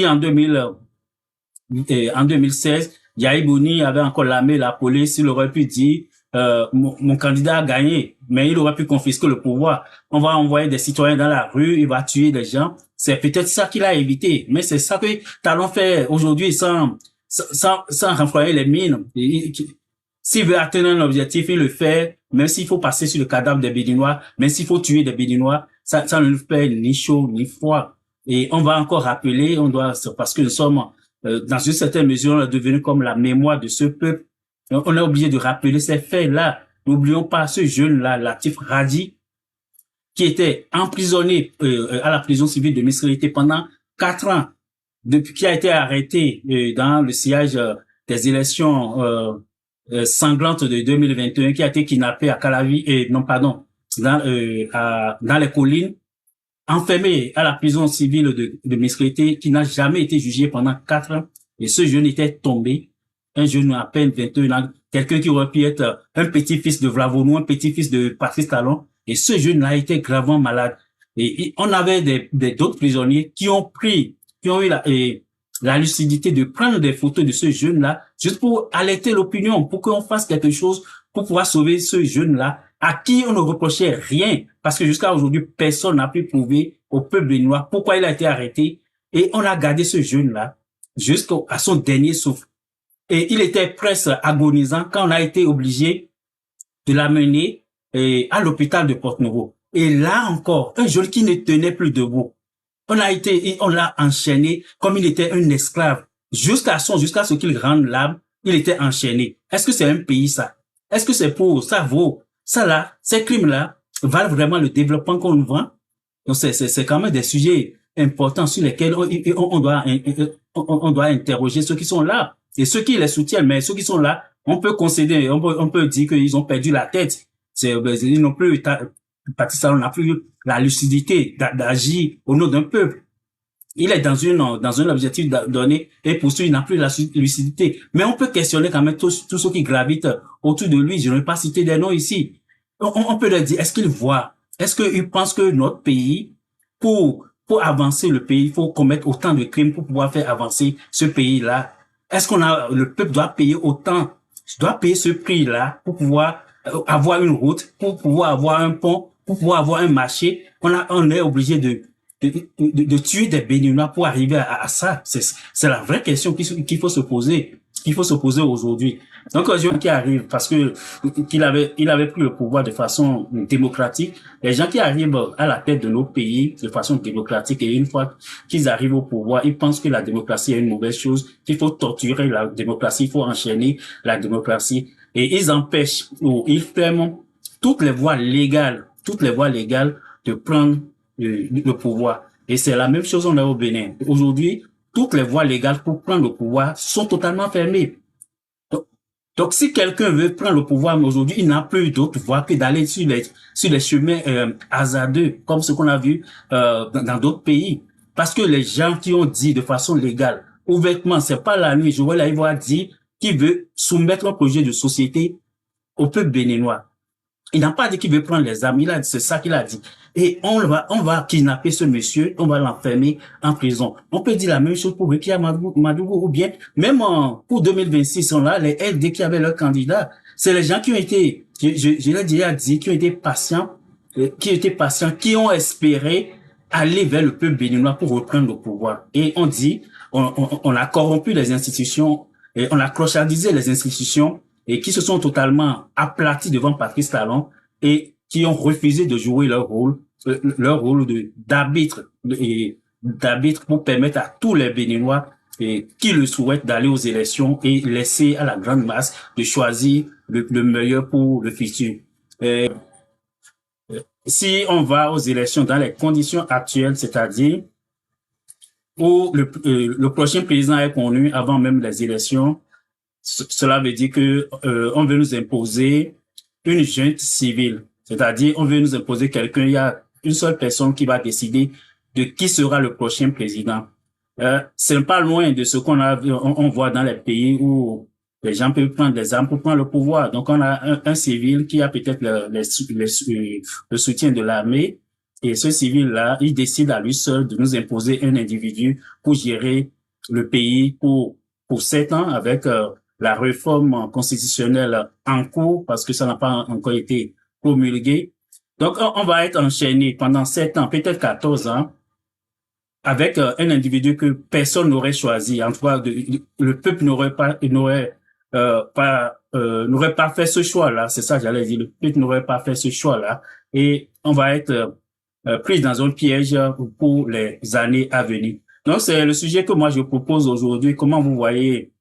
en 2000, en 2016, Yahi Bouni avait encore l'armée, la police, il aurait pu dire mon candidat a gagné, mais il aurait pu confisquer le pouvoir. On va envoyer des citoyens dans la rue, il va tuer des gens. C'est peut-être ça qu'il a évité, mais c'est ça que Talon fait aujourd'hui sans renflouer les mines. S'il veut atteindre un objectif, il le fait, même s'il faut passer sur le cadavre des Béninois, même s'il faut tuer des Béninois, ça ne nous fait ni chaud ni froid. Et on va encore rappeler, parce que nous sommes dans une certaine mesure, on est devenu comme la mémoire de ce peuple. Donc, on est obligé de rappeler ces faits-là. N'oublions pas ce jeune-là, Latif Radi, qui était emprisonné à la prison civile de Misrélité pendant 4 ans, depuis qui a été arrêté dans le sillage des élections sanglantes de 2021, qui a été kidnappé à Calavi, non pardon, dans les collines, enfermé à la prison civile de Misrélité, qui n'a jamais été jugé pendant 4 ans. Et ce jeune était tombé, un jeune à peine 21 ans, quelqu'un qui aurait pu être un petit-fils de Vlavonou, un petit-fils de Patrice Talon. Et ce jeune-là était gravement malade. Et on avait d'autres prisonniers qui ont eu la lucidité de prendre des photos de ce jeune-là, juste pour alerter l'opinion, pour qu'on fasse quelque chose, pour pouvoir sauver ce jeune-là, à qui on ne reprochait rien, parce que jusqu'à aujourd'hui, personne n'a pu prouver au peuple béninois pourquoi il a été arrêté, et on a gardé ce jeune-là jusqu'à son dernier souffle. Et il était presque agonisant quand on a été obligé de l'amener à l'hôpital de Porto-Novo. Et là encore, un jeune qui ne tenait plus debout. On l'a enchaîné comme il était un esclave. Jusqu'à ce qu'il rende l'âme, il était enchaîné. Est-ce que c'est un pays, ça? Est-ce que c'est pour, ça vaut? Ça là, ces crimes-là valent vraiment le développement qu'on nous vend? Donc c'est quand même des sujets importants sur lesquels on doit interroger ceux qui sont là et ceux qui les soutiennent. Mais ceux qui sont là, on peut concéder, on peut dire qu'ils ont perdu la tête. Ils n'ont plus, Patrice Talon n'a plus la lucidité d'agir au nom d'un peuple. Il est dans un objectif donné et poursuit, il n'a plus la lucidité. Mais on peut questionner quand même tous ceux qui gravitent autour de lui. Je ne vais pas citer des noms ici. On peut leur dire, est-ce qu'ils voient? Est-ce qu'ils pensent que notre pays, pour avancer le pays, il faut commettre autant de crimes pour pouvoir faire avancer ce pays-là? Est-ce le peuple doit payer ce prix-là pour pouvoir avoir une route, pour pouvoir avoir un pont, pour pouvoir avoir un marché? On est obligé de tuer des Béninois pour arriver à ça. C'est la vraie question qu'il faut se poser aujourd'hui. Donc, les gens qui arrivent, parce que il avait pris le pouvoir de façon démocratique, les gens qui arrivent à la tête de nos pays de façon démocratique, et une fois qu'ils arrivent au pouvoir, ils pensent que la démocratie est une mauvaise chose, qu'il faut torturer la démocratie, il faut enchaîner la démocratie, et ils empêchent ou ils ferment toutes les voies légales de prendre le pouvoir. Et c'est la même chose on a au Bénin. Aujourd'hui, toutes les voies légales pour prendre le pouvoir sont totalement fermées. Donc si quelqu'un veut prendre le pouvoir, mais aujourd'hui, il n'a plus d'autre voie que d'aller sur les chemins hasardeux, comme ce qu'on a vu dans d'autres pays. Parce que les gens qui ont dit de façon légale, ouvertement, c'est pas la nuit, Joël Aïvo a dit qu'il veut soumettre un projet de société au peuple béninois. Il n'a pas dit qu'il veut prendre les armes, c'est ça qu'il a dit. Et on va kidnapper ce monsieur, on va l'enfermer en prison. On peut dire la même chose pour Rekia Madougou, ou bien, même pour 2026, on a les LD qui avaient leur candidat. C'est les gens qui ont été, je l'ai déjà dit, qui ont été patients, qui ont espéré aller vers le peuple béninois pour reprendre le pouvoir. Et on dit, on a corrompu les institutions, et on a clochardisé les institutions, et qui se sont totalement aplatis devant Patrice Talon et qui ont refusé de jouer leur rôle d'arbitre pour permettre à tous les Béninois qui le souhaitent d'aller aux élections et laisser à la grande masse de choisir le meilleur pour le futur. Si on va aux élections dans les conditions actuelles, c'est-à-dire où le prochain président est connu avant même les élections, cela veut dire que on veut nous imposer une junte civile, c'est-à-dire on veut nous imposer quelqu'un. Il y a une seule personne qui va décider de qui sera le prochain président. C'est pas loin de ce on voit dans les pays où les gens peuvent prendre des armes pour prendre le pouvoir. Donc on a un civil qui a peut-être le soutien de l'armée Et ce civil-là, il décide à lui seul de nous imposer un individu pour gérer le pays pour 7 ans avec la réforme constitutionnelle en cours parce que ça n'a pas encore été promulgué. Donc, on va être enchaîné pendant 7 ans, peut-être 14 ans, avec un individu que personne n'aurait choisi. En tout cas, le peuple n'aurait pas fait ce choix-là. C'est ça, j'allais dire. Le peuple n'aurait pas fait ce choix-là. Et on va être pris dans un piège pour les années à venir. Donc, c'est le sujet que moi je propose aujourd'hui. Comment vous voyez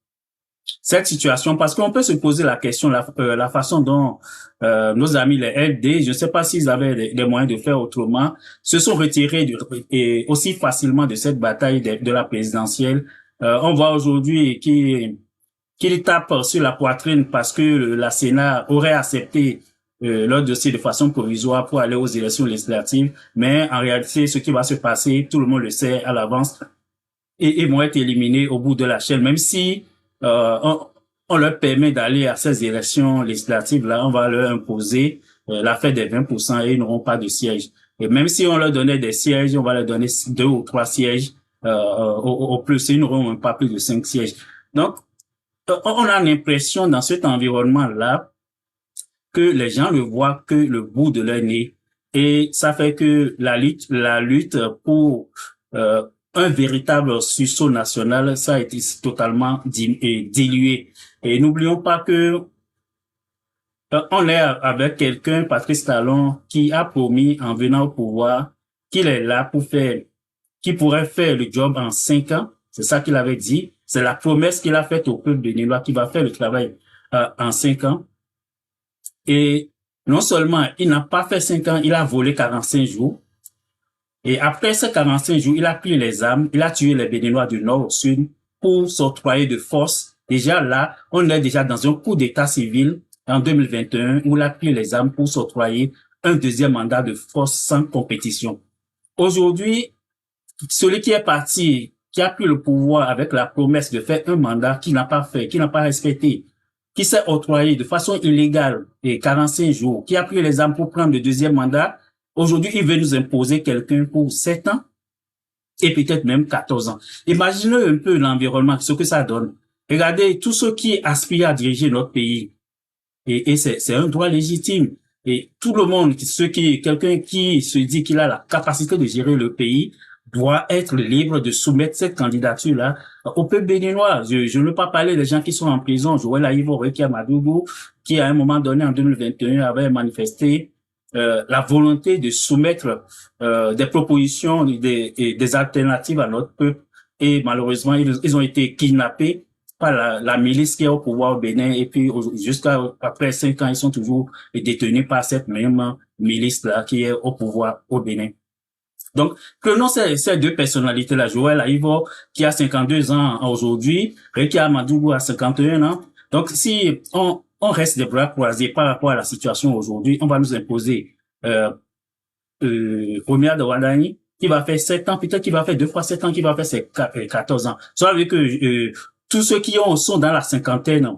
cette situation? Parce qu'on peut se poser la question, la façon dont nos amis les LD, je ne sais pas s'ils avaient des moyens de faire autrement, se sont retirés et aussi facilement de cette bataille de la présidentielle. On voit aujourd'hui qu'ils tapent sur la poitrine parce que la Sénat aurait accepté leur dossier de façon provisoire pour aller aux élections législatives. Mais en réalité, ce qui va se passer, tout le monde le sait à l'avance, et vont être éliminés au bout de la chaîne, même si on leur permet d'aller à ces élections législatives-là, on va leur imposer la fête des 20% et ils n'auront pas de sièges. Et même si on leur donnait des sièges, on va leur donner 2 ou 3 sièges au plus, ils n'auront même pas plus de 5 sièges. Donc, on a l'impression dans cet environnement-là que les gens ne voient que le bout de leur nez et ça fait que la lutte pour un véritable sursaut national, ça a été totalement dilué. Et n'oublions pas que on est avec quelqu'un, Patrice Talon, qui a promis en venant au pouvoir qu'il est là pour faire, qui pourrait faire le job en 5 ans. C'est ça qu'il avait dit. C'est la promesse qu'il a faite au peuple béninois qui va faire le travail en 5 ans. Et non seulement il n'a pas fait 5 ans, il a volé 45 jours. Et après ces 45 jours, il a pris les armes, il a tué les Béninois du nord au sud pour s'octroyer de force. Déjà là, on est déjà dans un coup d'état civil en 2021 où il a pris les armes pour s'octroyer un deuxième mandat de force sans compétition. Aujourd'hui, celui qui est parti, qui a pris le pouvoir avec la promesse de faire un mandat qu'il n'a pas fait, qu'il n'a pas respecté, qui s'est octroyé de façon illégale et 45 jours, qui a pris les armes pour prendre le deuxième mandat, aujourd'hui, il veut nous imposer quelqu'un pour 7 ans et peut-être même 14 ans. Imaginez un peu l'environnement, ce que ça donne. Regardez tous ceux qui aspirent à diriger notre pays. Et c'est un droit légitime. Et tout le monde, quelqu'un qui se dit qu'il a la capacité de gérer le pays, doit être libre de soumettre cette candidature-là au peuple béninois. Je ne veux pas parler des gens qui sont en prison. Joël Aïvo, Rekia Madougou, qui à un moment donné, en 2021, avait manifesté la volonté de soumettre des propositions, des alternatives à notre peuple. Et malheureusement, ils ont été kidnappés par la milice qui est au pouvoir au Bénin. Et puis, jusqu'à après 5 ans, ils sont toujours détenus par cette même milice-là qui est au pouvoir au Bénin. Donc, prenons ces deux personnalités-là, Joël Aïvo, qui a 52 ans aujourd'hui, Rekia Madougou a 51 ans. Donc, si on reste des bras croisés par rapport à la situation aujourd'hui, on va nous imposer Oumia de Wadani, qui va faire 7 ans, peut-être qu'il va faire 2 fois 7 ans, qui va faire ses 14 ans. Ça veut dire que tous ceux qui sont dans la cinquantaine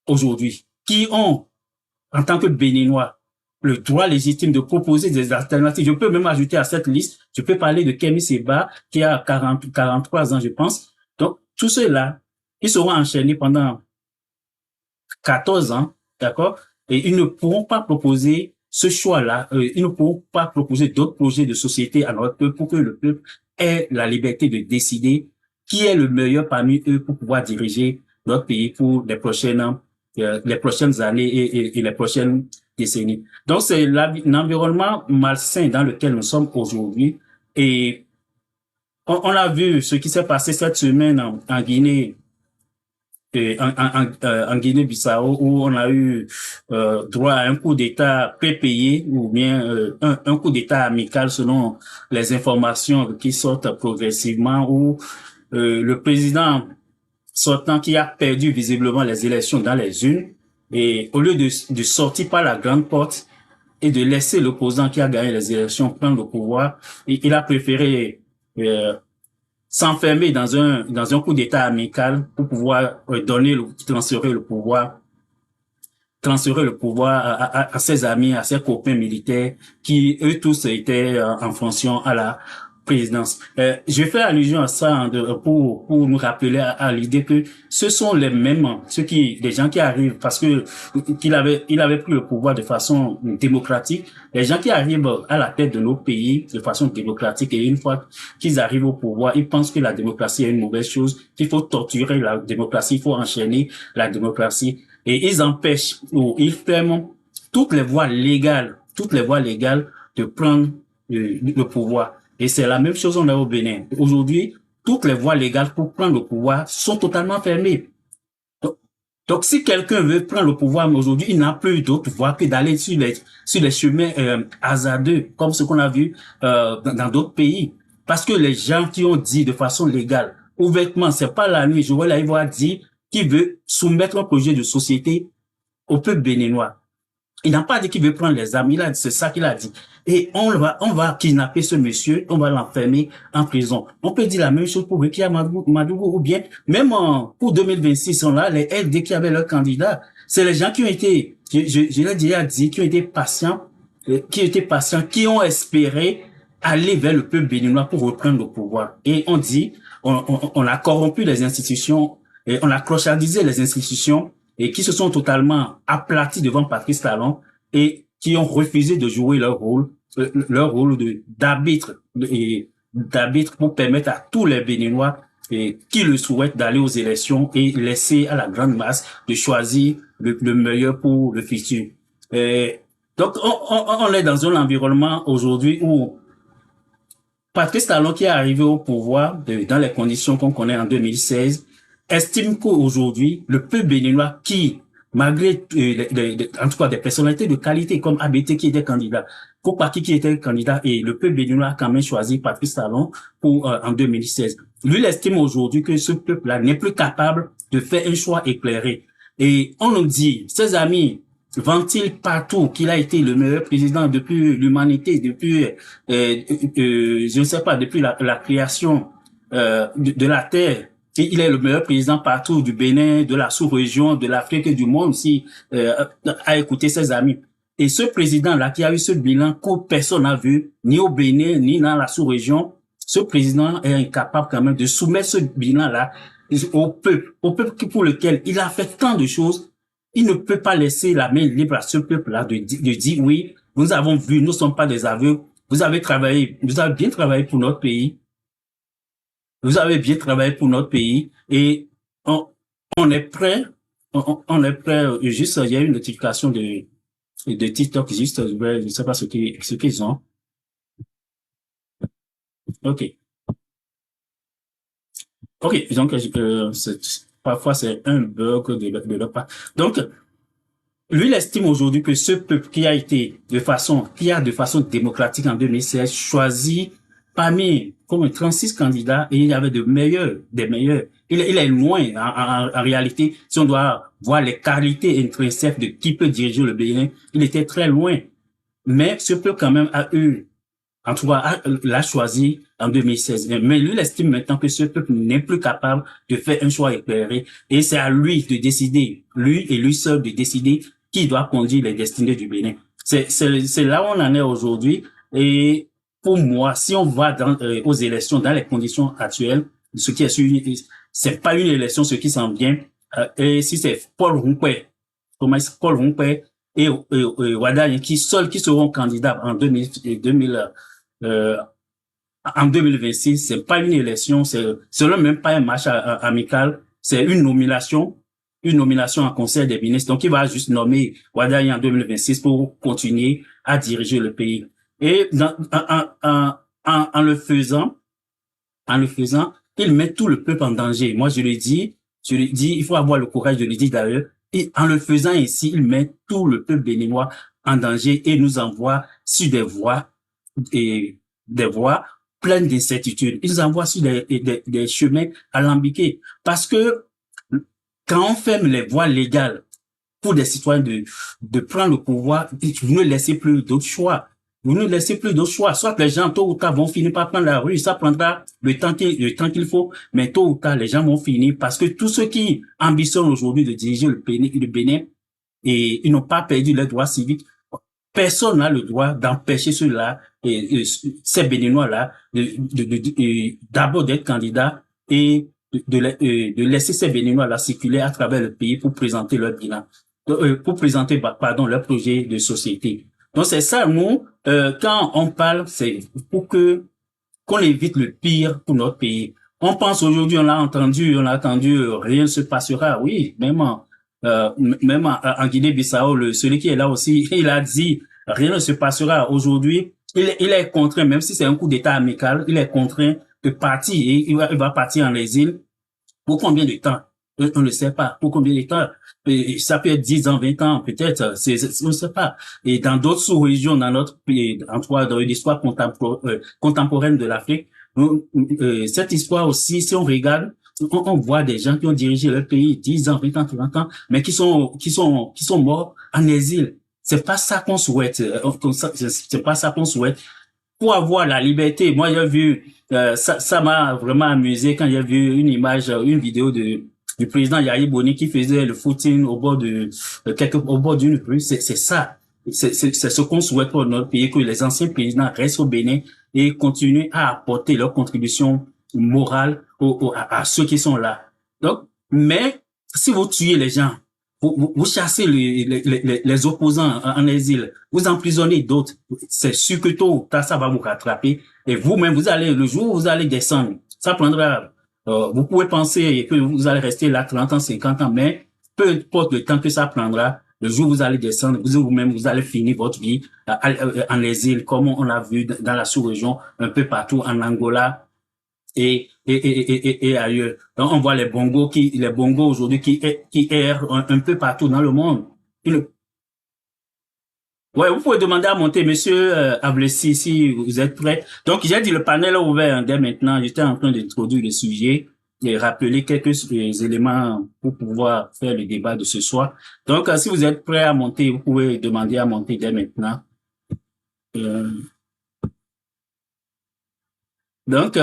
aujourd'hui, qui ont, en tant que Béninois, le droit légitime de proposer des alternatives. Je peux même ajouter à cette liste, je peux parler de Kemi Seba, qui a 43 ans, je pense. Donc, tous ceux-là, ils seront enchaînés pendant 14 ans, d'accord? Et ils ne pourront pas proposer ce choix-là, ils ne pourront pas proposer d'autres projets de société à notre peuple pour que le peuple ait la liberté de décider qui est le meilleur parmi eux pour pouvoir diriger notre pays pour les prochaines années et les prochaines décennies. Donc, c'est l'environnement malsain dans lequel nous sommes aujourd'hui. Et on a vu ce qui s'est passé cette semaine en Guinée, en Guinée-Bissau, où on a eu droit à un coup d'État prépayé ou bien un coup d'État amical selon les informations qui sortent progressivement, où le président sortant qui a perdu visiblement les élections dans les urnes, et au lieu de sortir par la grande porte et de laisser l'opposant qui a gagné les élections prendre le pouvoir, il a préféré s'enfermer dans un coup d'État amical pour pouvoir transférer le pouvoir transférer le pouvoir à ses amis, à ses copains militaires, qui eux tous étaient en fonction à la présidence. Je fais allusion à ça pour nous rappeler à l'idée que ce sont les mêmes, les gens qui arrivent parce que il avait pris le pouvoir de façon démocratique. Les gens qui arrivent à la tête de nos pays de façon démocratique et une fois qu'ils arrivent au pouvoir, ils pensent que la démocratie est une mauvaise chose, qu'il faut torturer la démocratie, il faut enchaîner la démocratie. Et ils empêchent ou ils ferment toutes les voies légales de prendre le pouvoir. Et c'est la même chose on a au Bénin. Aujourd'hui, toutes les voies légales pour prendre le pouvoir sont totalement fermées. Donc si quelqu'un veut prendre le pouvoir, mais aujourd'hui, il n'a plus d'autre voie que d'aller sur les chemins hasardeux, comme ce qu'on a vu dans d'autres pays. Parce que les gens qui ont dit de façon légale, ouvertement, c'est pas la nuit, Joël Aïvo a dit qu'il veut soumettre un projet de société au peuple béninois. Il n'a pas dit qu'il veut prendre les armes, c'est ça qu'il a dit. Et on va kidnapper ce monsieur, on va l'enfermer en prison. On peut dire la même chose pour Rekia Madougou, ou bien, même pour 2026, on a les LD qui avaient leur candidat. C'est les gens qui ont été, je l'ai déjà dit, qui ont été patients, qui ont espéré aller vers le peuple béninois pour reprendre le pouvoir. Et on dit, on a corrompu les institutions, et on a clochardisé les institutions, et qui se sont totalement aplatis devant Patrice Talon et qui ont refusé de jouer leur rôle d'arbitre pour permettre à tous les Béninois qui le souhaitent d'aller aux élections et laisser à la grande masse de choisir le meilleur pour le futur. Donc on est dans un environnement aujourd'hui où Patrice Talon, qui est arrivé au pouvoir dans les conditions qu'on connaît en 2016, estime qu'aujourd'hui, le peuple béninois qui, malgré en tout cas des personnalités de qualité comme ABT qui était candidat, Kopaki qui était candidat, et le peuple béninois a quand même choisi Patrice Talon pour en 2016. Lui, il estime aujourd'hui que ce peuple-là n'est plus capable de faire un choix éclairé. Et on nous dit, ses amis vont-ils partout qu'il a été le meilleur président depuis l'humanité, depuis, je ne sais pas, depuis la création de la Terre. Et il est le meilleur président partout, du Bénin, de la sous-région, de l'Afrique et du monde aussi, à écouter ses amis. Et ce président-là qui a eu ce bilan que personne n'a vu, ni au Bénin, ni dans la sous-région, ce président est incapable quand même de soumettre ce bilan-là au peuple pour lequel il a fait tant de choses. Il ne peut pas laisser la main libre à ce peuple-là de dire oui, nous avons vu, nous ne sommes pas des aveugles, vous avez bien travaillé pour notre pays, vous avez bien travaillé pour notre pays et on est prêt, on est prêt, juste, il y a une notification de TikTok, juste, je ne sais pas ce qu'ils ont. OK. OK, donc, parfois c'est un bug de leur part. Donc, lui, il estime aujourd'hui que ce peuple qui a de façon démocratique en 2016 choisi parmi comme 36 candidats et il y avait des meilleurs. Il est loin, en réalité, si on doit voir les qualités intrinsèques de qui peut diriger le Bénin, il était très loin. Mais ce peuple quand même a eu, en tout cas, l'a choisi en 2016. Mais lui, il estime maintenant que ce peuple n'est plus capable de faire un choix éclairé et c'est à lui de décider, lui et lui seul de décider qui doit conduire les destinées du Bénin. C'est là où on en est aujourd'hui. Et pour moi, si on va aux élections dans les conditions actuelles, ce qui est sûr, c'est pas une élection, ce qui s'en vient. Et si c'est Paul Rumpé et Wada qui seront candidats en 2026, c'est pas une élection, c'est même pas un match amical, c'est une nomination en conseil des ministres. Donc, il va juste nommer Wadaye en 2026 pour continuer à diriger le pays. Et en le faisant, il met tout le peuple en danger. Moi, je le dis, il faut avoir le courage de le dire d'ailleurs. Et en le faisant ici, il met tout le peuple béninois en danger et nous envoie sur des voies pleines d'incertitudes. Il nous envoie sur des chemins alambiqués. Parce que quand on ferme les voies légales pour des citoyens de prendre le pouvoir, vous ne laissez plus d'autres choix. Soit les gens, tôt ou tard, vont finir par prendre la rue. Ça prendra le temps qu'il faut. Mais tôt ou tard, les gens vont finir parce que tous ceux qui ambitionnent aujourd'hui de diriger le Bénin et ils n'ont pas perdu leurs droits civiques. Personne n'a le droit d'empêcher ceux-là, ces Béninois-là, d'abord d'être candidats et de laisser ces Béninois-là circuler à travers le pays pour présenter leur bilan, pour présenter, pardon, leur projet de société. Donc c'est ça, nous, quand on parle, c'est pour qu'on évite le pire pour notre pays. On pense aujourd'hui, on a entendu, rien ne se passera. Oui, même en Guinée-Bissau, celui qui est là aussi, il a dit, rien ne se passera. Aujourd'hui, il est contraint, même si c'est un coup d'État amical, il est contraint de partir et il va partir en exil. Pour combien de temps? On ne sait pas. Pour combien de temps? Ça peut être 10 ans, 20 ans, peut-être. On ne sait pas. Et dans d'autres sous-régions, dans notre pays, dans l'histoire contemporaine de l'Afrique, cette histoire aussi, si on regarde, on voit des gens qui ont dirigé leur pays 10 ans, 20 ans, 30 ans, mais qui sont morts en exil. C'est pas ça qu'on souhaite. C'est pas ça qu'on souhaite. Pour avoir la liberté, moi j'ai vu, ça m'a vraiment amusé quand j'ai vu une image, une vidéo du président Yahya Boni qui faisait le footing au bord d'une rue. C'est ça. C'est ce qu'on souhaite pour notre pays, que les anciens présidents restent au Bénin et continuent à apporter leur contribution morale à ceux qui sont là. Donc, mais si vous tuez les gens, vous chassez les opposants en exil, vous emprisonnez d'autres, c'est sûr que tôt ou tard, ça va vous rattraper. Et vous-même, le jour où vous allez descendre, ça prendra, vous pouvez penser que vous allez rester là 30 ans, 50 ans, mais peu importe le temps que ça prendra, le jour où vous allez descendre, vous-même, vous allez finir votre vie en exil, comme on l'a vu dans la sous-région, un peu partout, en Angola, et ailleurs. Donc, on voit les bongos aujourd'hui qui errent un peu partout dans le monde. Ouais, vous pouvez demander à monter, monsieur Avlessi, si vous êtes prêt. Donc, j'ai dit le panel est ouvert dès maintenant. J'étais en train d'introduire le sujet et rappeler quelques éléments pour pouvoir faire le débat de ce soir. Donc, si vous êtes prêt à monter, vous pouvez demander à monter dès maintenant. Donc,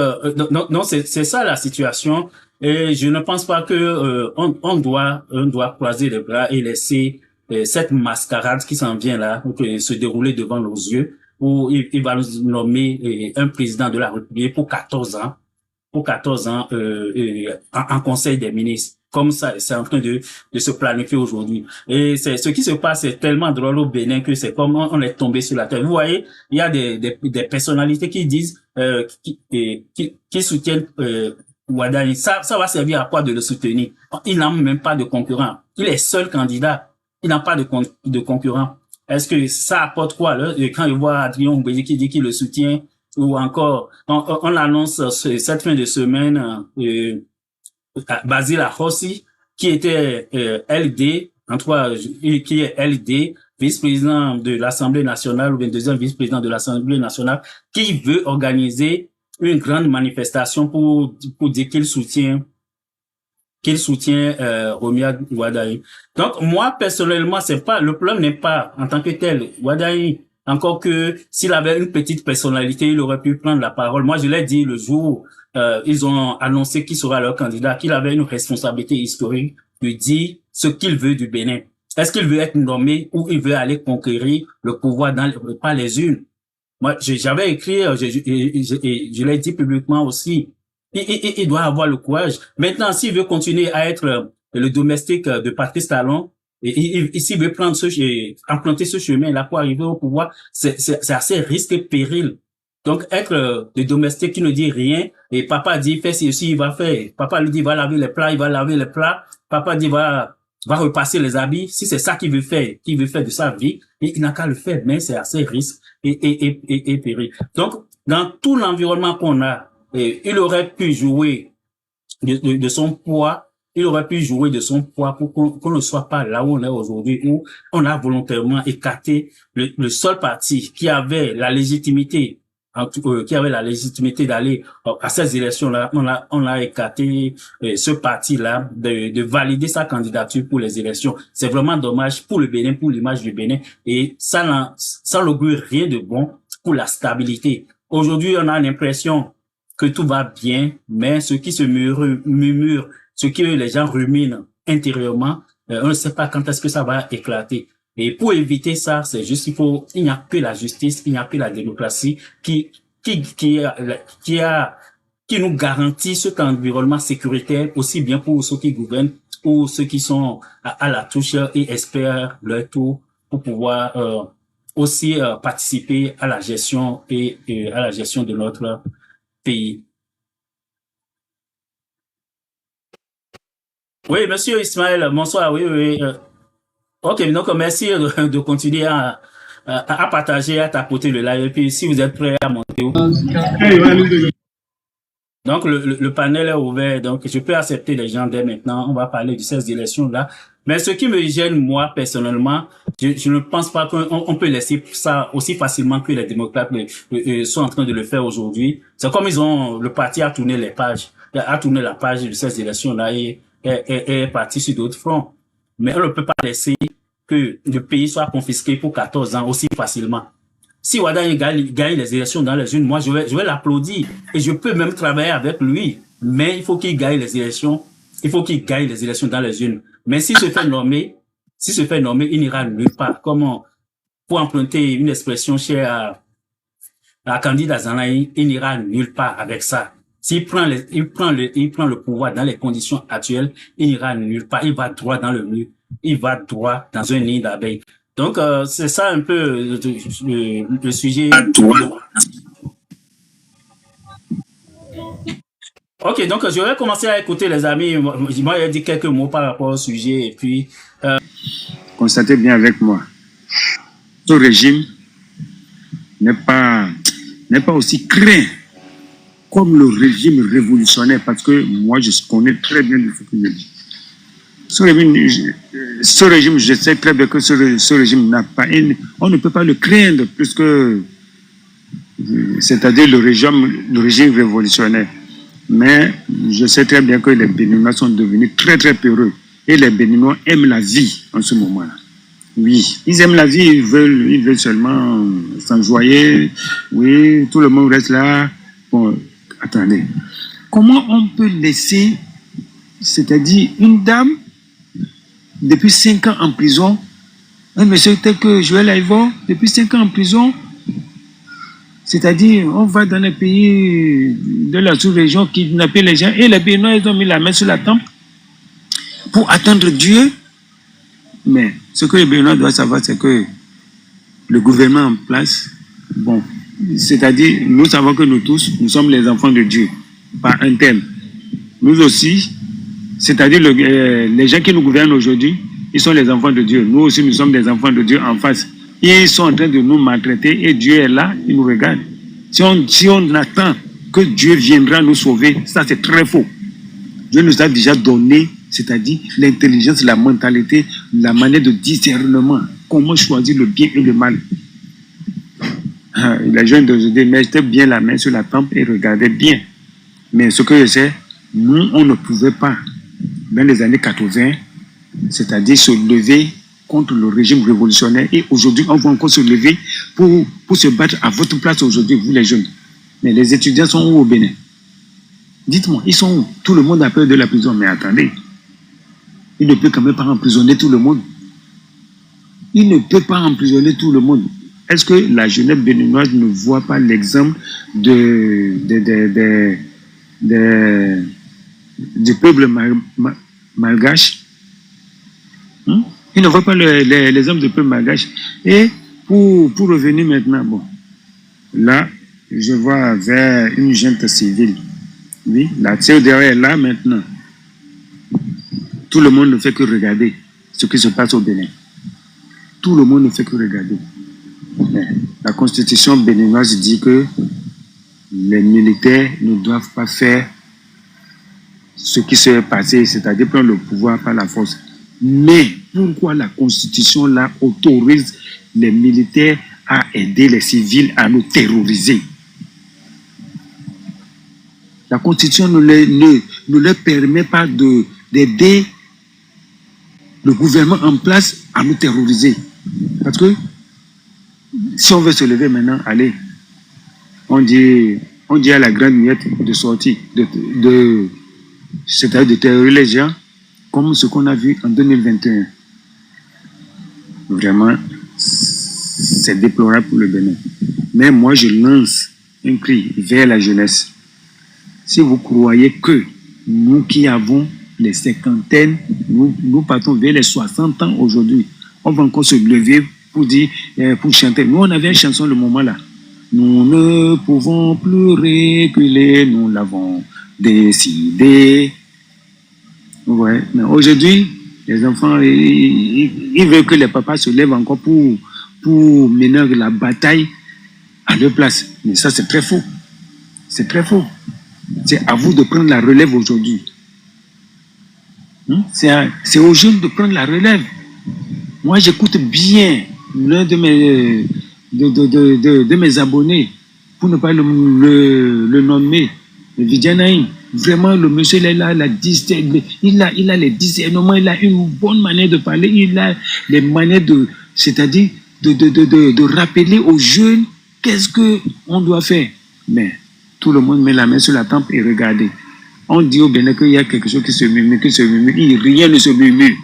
non, c'est ça la situation. Et je ne pense pas que on doit croiser les bras et laisser cette mascarade qui s'en vient là se dérouler devant nos yeux, où il va nous nommer un président de la République pour 14 ans, en Conseil des ministres. Comme ça, c'est en train de se planifier aujourd'hui. Et c'est ce qui se passe, c'est tellement drôle au Bénin que c'est comme on est tombé sur la tête. Vous voyez, il y a des personnalités qui disent, qui soutiennent Ouadani. Ça va servir à quoi de le soutenir? Il n'a même pas de concurrent. Il est seul candidat. Il n'a pas de concurrent. Est-ce que ça apporte quoi là? Quand il voit Adrien Mbédi qui dit qu'il le soutient, ou encore, on annonce cette fin de semaine Basile Ahossi, qui était LD, qui est LD, vice-président de l'Assemblée nationale ou bien deuxième vice-président de l'Assemblée nationale, qui veut organiser une grande manifestation pour dire qu'il soutient Romia Wadaï. Donc moi personnellement, le problème n'est pas en tant que tel Wadaï. Encore que s'il avait une petite personnalité, il aurait pu prendre la parole. Moi, je l'ai dit le jour ils ont annoncé qui sera leur candidat, qu'il avait une responsabilité historique de dire ce qu'il veut du Bénin. Est-ce qu'il veut être nommé ou il veut aller conquérir le pouvoir par les urnes? Moi, j'avais écrit, je l'ai dit publiquement aussi, il doit avoir le courage. Maintenant, s'il veut continuer à être le domestique de Patrice Talon, et s'il veut emprunter ce chemin-là pour arriver au pouvoir, c'est assez risque et péril. Donc, être le domestique qui ne dit rien, et papa dit, fais ceci, il va faire. Papa lui dit, va laver les plats, il va laver les plats. Papa dit, va repasser les habits. Si c'est ça qu'il veut faire de sa vie, il n'a qu'à le faire, mais c'est assez risque et péril. Donc, dans tout l'environnement qu'on a, il aurait pu jouer de son poids. Il aurait pu jouer de son poids pour qu'on ne soit pas là où on est aujourd'hui, où on a volontairement écarté le seul parti qui avait la légitimité, d'aller à ces élections-là. On a écarté ce parti-là de valider sa candidature pour les élections. C'est vraiment dommage pour le Bénin, pour l'image du Bénin, et ça n'augure rien de bon pour la stabilité. Aujourd'hui, on a l'impression que tout va bien, mais ce qui se murmure, ce que les gens ruminent intérieurement, On ne sait pas quand est-ce que ça va éclater. Et pour éviter ça, c'est juste il n'y a que la justice, il n'y a que la démocratie qui, qui, qui a, qui nous garantit cet environnement sécuritaire aussi bien pour ceux qui gouvernent ou ceux qui sont à la touche et espèrent leur tour pour pouvoir aussi participer à la gestion et à la gestion de notre pays. Oui, monsieur Ismaël, bonsoir. Oui, oui. Ok, donc merci de continuer à partager, à tapoter le live. Et puis, si vous êtes prêts à monter, donc le panel est ouvert. Donc, je peux accepter les gens dès maintenant. On va parler de ces élections-là. Mais ce qui me gêne, moi, personnellement, je ne pense pas qu'on peut laisser ça aussi facilement que les démocrates sont en train de le faire aujourd'hui. C'est comme ils ont, le parti a tourné les pages, a tourné la page de ces élections-là et est parti sur d'autres fronts. Mais on ne peut pas laisser que le pays soit confisqué pour 14 ans aussi facilement. Si Ouattara gagne les élections dans les urnes, moi, je vais l'applaudir. Et je peux même travailler avec lui. Mais il faut qu'il gagne les élections. Il faut qu'il gagne les élections dans les urnes. Mais s'il se fait nommer, il n'ira nulle part. Comment, pour emprunter une expression chère à Candidat Azanaï, il n'ira nulle part avec ça. S'il prend le pouvoir dans les conditions actuelles, il n'ira nulle part. Il va droit dans le mur. Il va droit dans un nid d'abeilles. Donc, c'est ça un peu le sujet. Ok, donc je vais commencer à écouter les amis. Moi, j'ai dit quelques mots par rapport au sujet et puis... Constatez bien avec moi, ce régime n'est pas aussi craint comme le régime révolutionnaire, parce que moi, je connais très bien ce que je dis. Ce régime, je sais très bien que ce régime n'a pas... On ne peut pas le craindre plus que... C'est-à-dire le régime révolutionnaire. Mais je sais très bien que les Béninois sont devenus très, très peureux. Et les Béninois aiment la vie en ce moment-là. Oui, ils aiment la vie, ils veulent seulement s'enjoyer. Oui, tout le monde reste là. Bon, attendez. Comment on peut laisser, c'est-à-dire une dame, depuis 5 ans en prison, un monsieur tel que Joël Aïvo, depuis 5 ans en prison, c'est-à-dire on va dans les pays de la sous-région kidnapper les gens et les Béninois, ils ont mis la main sur la tempe pour attendre Dieu. Mais ce que les Béninois doivent savoir, c'est que le gouvernement en place, bon, c'est-à-dire nous savons que nous tous, nous sommes les enfants de Dieu, par un thème. Nous aussi, c'est-à-dire les gens qui nous gouvernent aujourd'hui, ils sont les enfants de Dieu. Nous aussi, nous sommes des enfants de Dieu en face. Ils sont en train de nous maltraiter et Dieu est là, il nous regarde. Si on attend que Dieu viendra nous sauver, ça c'est très faux. Dieu nous a déjà donné, c'est-à-dire l'intelligence, la mentalité, la manière de discernement, comment choisir le bien et le mal. Les jeunes d'aujourd'hui mettaient bien la main sur la tempe et regardaient bien. Mais ce que je sais, nous, on ne pouvait pas, dans les années 80, c'est-à-dire se lever contre le régime révolutionnaire. Et aujourd'hui, on va encore se lever pour se battre à votre place aujourd'hui, vous les jeunes. Mais les étudiants sont où au Bénin? Dites-moi, ils sont où? Tout le monde a peur de la prison. Mais attendez, il ne peut quand même pas emprisonner tout le monde. Il ne peut pas emprisonner tout le monde. Est-ce que la jeunesse béninoise ne voit pas l'exemple du peuple malgache? Il ne voit pas l'exemple du peuple malgache. Et pour revenir maintenant, bon, là, je vois vers une junte civile. Oui, la CEDEAO est là maintenant. Tout le monde ne fait que regarder ce qui se passe au Bénin. Tout le monde ne fait que regarder. Mais la constitution béninoise dit que les militaires ne doivent pas faire ce qui s'est passé, c'est-à-dire prendre le pouvoir par la force. Mais pourquoi la constitution là autorise les militaires à aider les civils à nous terroriser? La constitution ne leur permet pas d'aider le gouvernement en place à nous terroriser. Parce que si on veut se lever maintenant, allez, on dit à la grande muette de sortir, c'est-à-dire de terroriser les gens, comme ce qu'on a vu en 2021. Vraiment, c'est déplorable pour le Bénin. Mais moi, je lance un cri vers la jeunesse. Si vous croyez que nous qui avons les cinquantaines, nous partons vers les 60 ans aujourd'hui, on va encore se lever pour dire, pour chanter. Nous, on avait une chanson le moment là. Nous ne pouvons plus reculer, nous l'avons décidé. Ouais. Mais aujourd'hui, les enfants, ils veulent que les papas se lèvent encore pour mener la bataille à leur place. Mais ça, c'est très faux. C'est très faux. C'est à vous de prendre la relève aujourd'hui. C'est aux jeunes de prendre la relève. Moi, j'écoute bien l'un de mes abonnés, pour ne pas le nommer, le Vidjanaïm. Vraiment, le monsieur, il a les discernements, il a une bonne manière de parler, il a les manières c'est-à-dire de rappeler aux jeunes qu'est-ce qu'on doit faire. Mais tout le monde met la main sur la tempe et regardez. On dit au Bénin qu'il y a quelque chose qui se murmure, rien ne se murmure.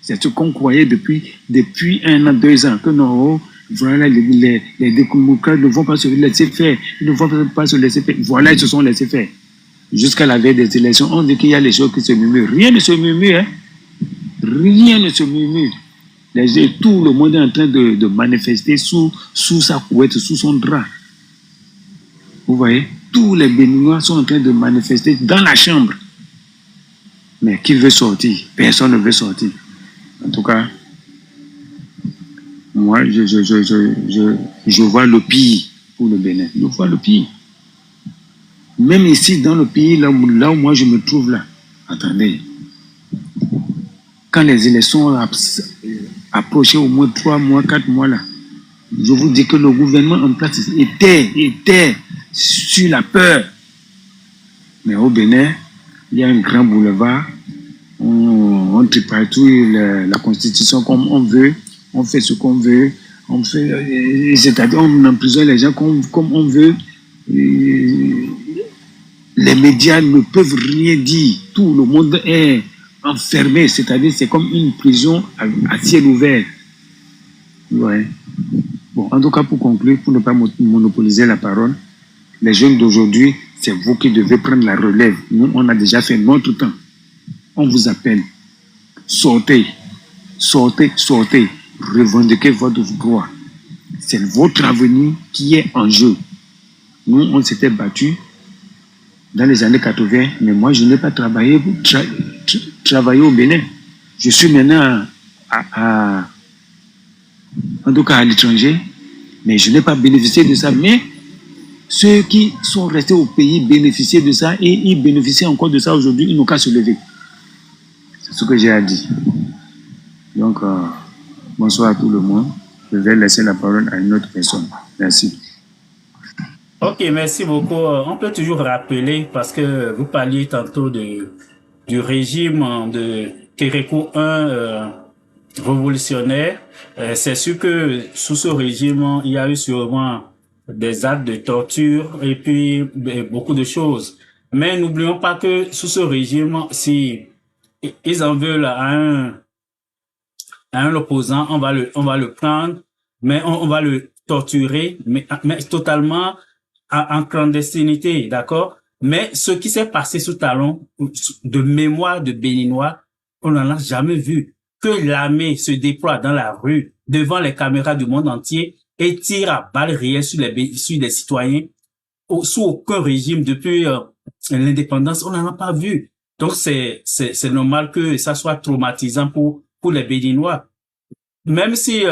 C'est ce qu'on croyait depuis 1 an, 2 ans, que non, voilà, les démocrates ne vont pas se laisser faire. Ils ne vont pas se laisser faire. Voilà, ils se sont laissés faire. Jusqu'à la veille des élections, on dit qu'il y a les choses qui se murmurent. Rien ne se murmure, hein. Rien ne se murmure. Tout le monde est en train de manifester sous sa couette, sous son drap. Vous voyez, tous les Béninois sont en train de manifester dans la chambre. Mais qui veut sortir? Personne ne veut sortir. En tout cas, moi, je vois le pire pour le Bénin. Je vois le pire. Même ici, dans le pays, là où moi je me trouve là, attendez, quand les élections approchaient au moins 3 mois, 4 mois là, je vous dis que le gouvernement en place était sur la peur. Mais au Bénin, il y a un grand boulevard, on tripatouille la constitution comme on veut, on fait ce qu'on veut, c'est-à-dire on emprisonne les gens comme on veut. Les médias ne peuvent rien dire. Tout le monde est enfermé, c'est-à-dire c'est comme une prison à ciel ouvert. Ouais. Bon, en tout cas, pour conclure, pour ne pas monopoliser la parole, les jeunes d'aujourd'hui, c'est vous qui devez prendre la relève. Nous, on a déjà fait notre temps. On vous appelle. Sortez. Sortez, sortez. Revendiquez votre droit. C'est votre avenir qui est en jeu. Nous, on s'était battus dans les années 80, mais moi, je n'ai pas travaillé au Bénin. Je suis maintenant en tout cas à l'étranger, mais je n'ai pas bénéficié de ça. Mais ceux qui sont restés au pays bénéficiaient de ça et ils bénéficient encore de ça aujourd'hui, ils n'ont qu'à se lever. C'est ce que j'ai à dire. Donc, bonsoir à tout le monde. Je vais laisser la parole à une autre personne. Merci. Ok, merci beaucoup. On peut toujours rappeler, parce que vous parliez tantôt du régime de Kérékou I révolutionnaire. C'est sûr que sous ce régime, il y a eu sûrement des actes de torture et puis beaucoup de choses. Mais n'oublions pas que sous ce régime, si ils en veulent à un opposant, on va le prendre, mais on va le torturer, mais totalement en clandestinité, d'accord? Mais ce qui s'est passé sous talon de mémoire de Béninois, on n'en a jamais vu. Que l'armée se déploie dans la rue, devant les caméras du monde entier, et tire à balles réelles sur les citoyens, sous aucun régime depuis l'indépendance, on n'en a pas vu. Donc c'est normal que ça soit traumatisant pour les Béninois. Même si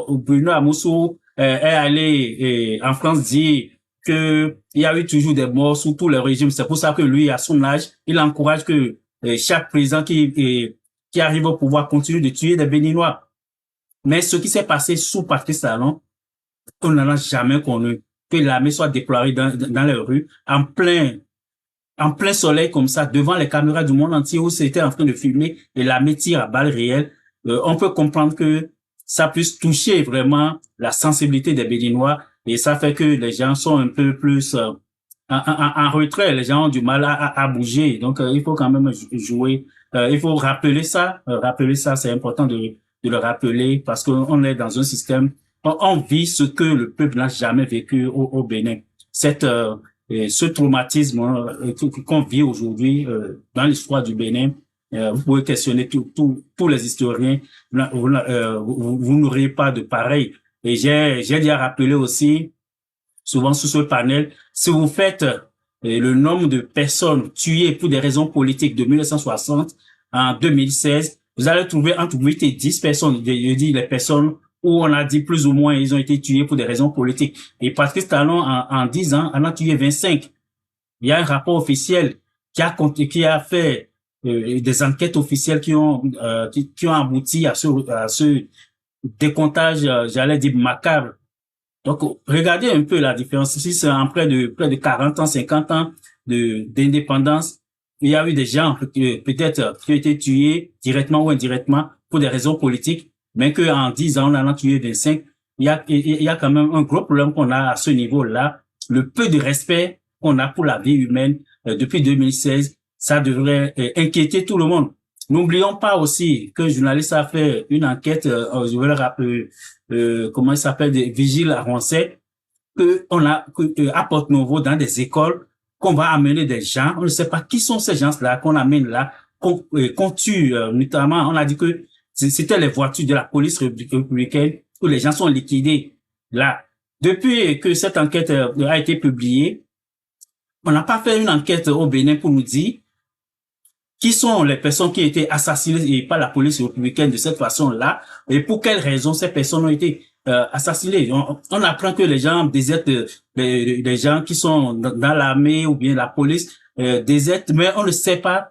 Bruno Amoussou est allé en France dire que il y a eu toujours des morts sous tous les régimes, c'est pour ça que lui, à son âge, il encourage que chaque président qui arrive au pouvoir continue de tuer des Béninois. Mais ce qui s'est passé sous Patrice Talon, on n'en a jamais connu. Que l'armée soit déployée dans les rues, en plein soleil comme ça, devant les caméras du monde entier où c'était en train de filmer et l'armée tire à balles réelles. On peut comprendre que ça puisse toucher vraiment la sensibilité des Béninois et ça fait que les gens sont un peu plus en retrait. Les gens ont du mal à bouger. Donc, il faut quand même jouer. Il faut rappeler ça. Rappeler ça, c'est important de le rappeler parce qu'on est dans un système, on vit ce que le peuple n'a jamais vécu au Bénin. Ce traumatisme qu'on vit aujourd'hui dans l'histoire du Bénin, vous pouvez questionner tous les historiens, vous n'aurez pas de pareil. Et j'ai déjà rappelé aussi, souvent sur ce panel, si vous faites le nombre de personnes tuées pour des raisons politiques de 1960 en 2016, vous allez trouver entre 8 et 10 personnes, je dis les personnes où on a dit plus ou moins ils ont été tués pour des raisons politiques. Et Patrice Talon, en 10 ans, en a tué 25. Il y a un rapport officiel qui a fait des enquêtes officielles qui ont abouti à ce décomptage, j'allais dire macabre. Donc, regardez un peu la différence. Si c'est en près de 40 ans, 50 ans d'indépendance, il y a eu des gens peut-être qui ont été tués directement ou indirectement pour des raisons politiques, mais qu'en 10 ans, on en a tué 25. Il y a quand même un gros problème qu'on a à ce niveau-là. Le peu de respect qu'on a pour la vie humaine depuis 2016, ça devrait inquiéter tout le monde. N'oublions pas aussi que le journaliste a fait une enquête, je vais le rappeler, comment il s'appelle, des vigiles à Roncet, à Porte-Novo, dans des écoles, qu'on va amener des gens, on ne sait pas qui sont ces gens-là, qu'on amène là, qu'on tue, notamment, on a dit que c'était les voitures de la police républicaine où les gens sont liquidés. Là, depuis que cette enquête a été publiée, on n'a pas fait une enquête au Bénin pour nous dire qui sont les personnes qui ont été assassinées par la police républicaine de cette façon-là et pour quelles raisons ces personnes ont été assassinées. On apprend que les gens désertent, les gens qui sont dans l'armée ou bien la police désertent, mais on ne sait pas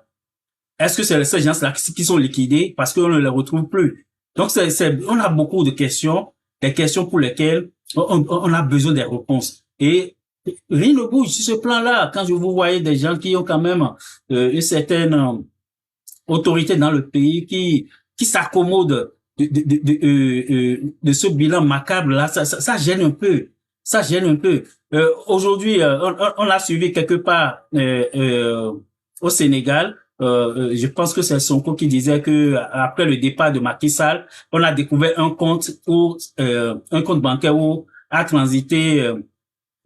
est-ce que c'est ces gens-là qui sont liquidés parce qu'on ne les retrouve plus. Donc, on a beaucoup de questions, des questions pour lesquelles on a besoin des réponses. Et rien ne bouge sur ce plan-là. Quand je vous voyais des gens qui ont quand même une certaine autorité dans le pays, qui s'accommodent de ce bilan macabre-là, ça gêne un peu. Ça gêne un peu. Aujourd'hui, on a suivi quelque part au Sénégal. Je pense que c'est Sonko qui disait que après le départ de Macky Sall, on a découvert un compte bancaire où a transité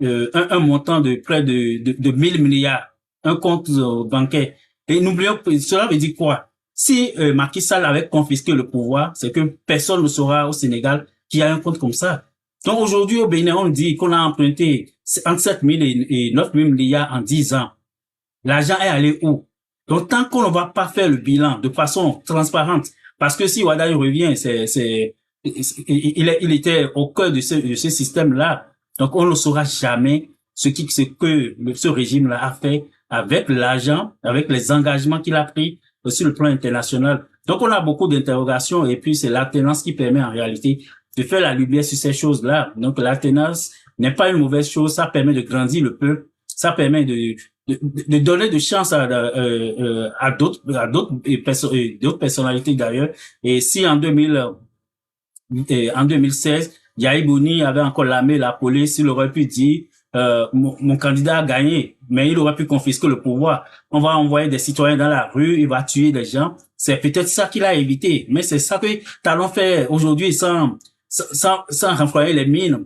un montant de près de 1000 milliards, un compte bancaire. Et n'oublions pas, cela veut dire quoi? Si Macky Sall avait confisqué le pouvoir, c'est que personne ne saura au Sénégal qu'il y a un compte comme ça. Donc aujourd'hui au Bénin, on dit qu'on a emprunté entre 7 000 et 9 000 milliards en 10 ans. L'argent est allé où? Donc tant qu'on ne va pas faire le bilan de façon transparente, parce que si Wada revient, il était au cœur de ce système-là. Donc on ne saura jamais ce que ce régime-là a fait avec l'argent, avec les engagements qu'il a pris sur le plan international. Donc on a beaucoup d'interrogations et puis c'est l'alternance qui permet en réalité de faire la lumière sur ces choses-là. Donc l'alternance n'est pas une mauvaise chose, ça permet de grandir le peuple, ça permet de donner de chance à d'autres personnalités d'ailleurs. Et si en 2016, Yahi Boni avait encore l'armée, la police, il aurait pu dire mon candidat a gagné, mais il aurait pu confisquer le pouvoir. On va envoyer des citoyens dans la rue, il va tuer des gens. C'est peut-être ça qu'il a évité, mais c'est ça que Talon fait aujourd'hui sans renflouer les mines.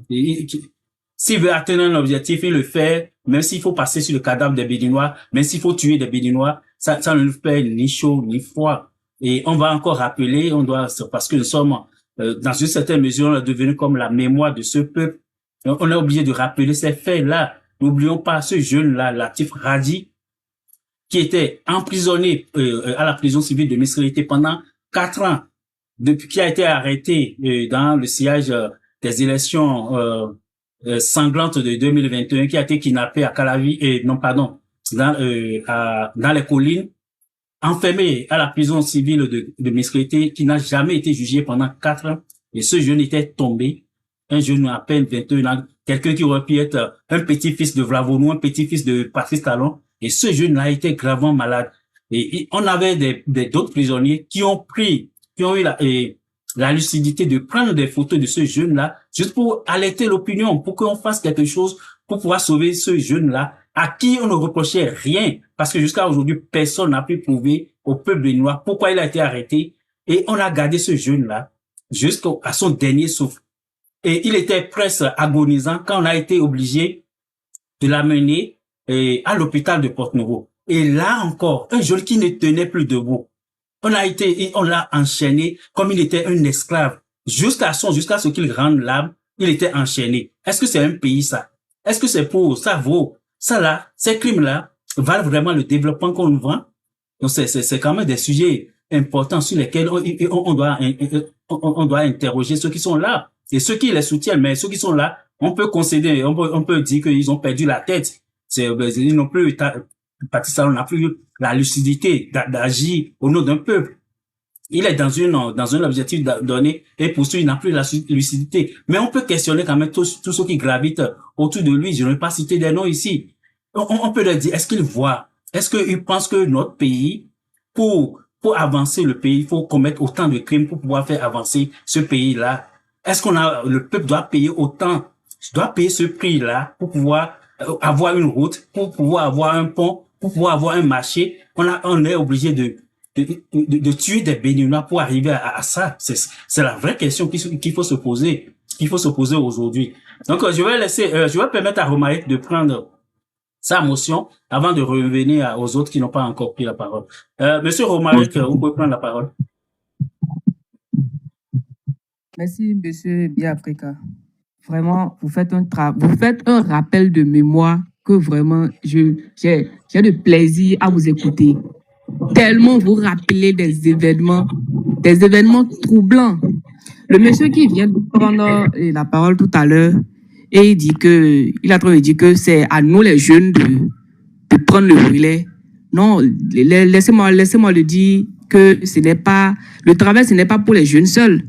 S'il veut atteindre un objectif, il le fait, même s'il faut passer sur le cadavre des Béninois, même s'il faut tuer des Béninois, ça ne le fait ni chaud ni froid. Et on va encore rappeler, parce que nous sommes dans une certaine mesure, on est devenu comme la mémoire de ce peuple. On est obligé de rappeler ces faits-là. N'oublions pas ce jeune-là, Latif Radi, qui était emprisonné à la prison civile de Mesquite pendant 4 ans, depuis qui a été arrêté dans le sillage des élections sanglantes de 2021, qui a été kidnappé à Calavi, dans les collines, enfermé à la prison civile de Mesquite, qui n'a jamais été jugé pendant 4 ans. Et ce jeune était tombé, un jeune à peine 21 ans, quelqu'un qui aurait pu être un petit-fils de Vlavonou, un petit-fils de Patrice Talon. Et ce jeune-là était gravement malade. Et on avait d'autres prisonniers qui ont eu la lucidité de prendre des photos de ce jeune-là, juste pour alerter l'opinion, pour qu'on fasse quelque chose, pour pouvoir sauver ce jeune-là à qui on ne reprochait rien, parce que jusqu'à aujourd'hui, personne n'a pu prouver au peuple béninois pourquoi il a été arrêté. Et on a gardé ce jeune-là jusqu'à son dernier souffle. Et il était presque agonisant quand on a été obligé de l'amener à l'hôpital de Porto-Novo. Et là encore, un jeune qui ne tenait plus debout. On l'a enchaîné comme il était un esclave. Jusqu'à ce qu'il rende l'âme, il était enchaîné. Est-ce que c'est un pays, ça? Est-ce que ça vaut? Ça là, ces crimes-là valent vraiment le développement qu'on nous vend? Donc c'est quand même des sujets importants sur lesquels on doit interroger ceux qui sont là. Et ceux qui les soutiennent, mais ceux qui sont là, on peut concéder, on peut dire qu'ils ont perdu la tête. Ils n'ont plus, Patrice Talon n'a plus la lucidité d'agir au nom d'un peuple. Il est dans un objectif donné et poursuit, il n'a plus la lucidité. Mais on peut questionner quand même tous ceux qui gravitent autour de lui. Je ne vais pas citer des noms ici. On peut leur dire, est-ce qu'ils voient? Est-ce qu'ils pensent que notre pays, pour avancer le pays, il faut commettre autant de crimes pour pouvoir faire avancer ce pays-là? Est-ce le peuple doit payer ce prix-là pour pouvoir avoir une route, pour pouvoir avoir un pont, pour pouvoir avoir un marché? On est obligé de tuer des Béninois pour arriver à ça. C'est la vraie question qu'il faut se poser, aujourd'hui. Donc, je vais permettre à Romaric de prendre sa motion avant de revenir aux autres qui n'ont pas encore pris la parole. Monsieur Romaric, vous pouvez prendre la parole. Merci, monsieur Biafrika. Vraiment, vous faites un rappel de mémoire que vraiment, j'ai le plaisir à vous écouter. Tellement vous rappelez des événements troublants. Le monsieur qui vient de prendre la parole tout à l'heure, et il a en train de dire que c'est à nous les jeunes de prendre le relais. Non, laissez-moi le dire que le travail, ce n'est pas pour les jeunes seuls.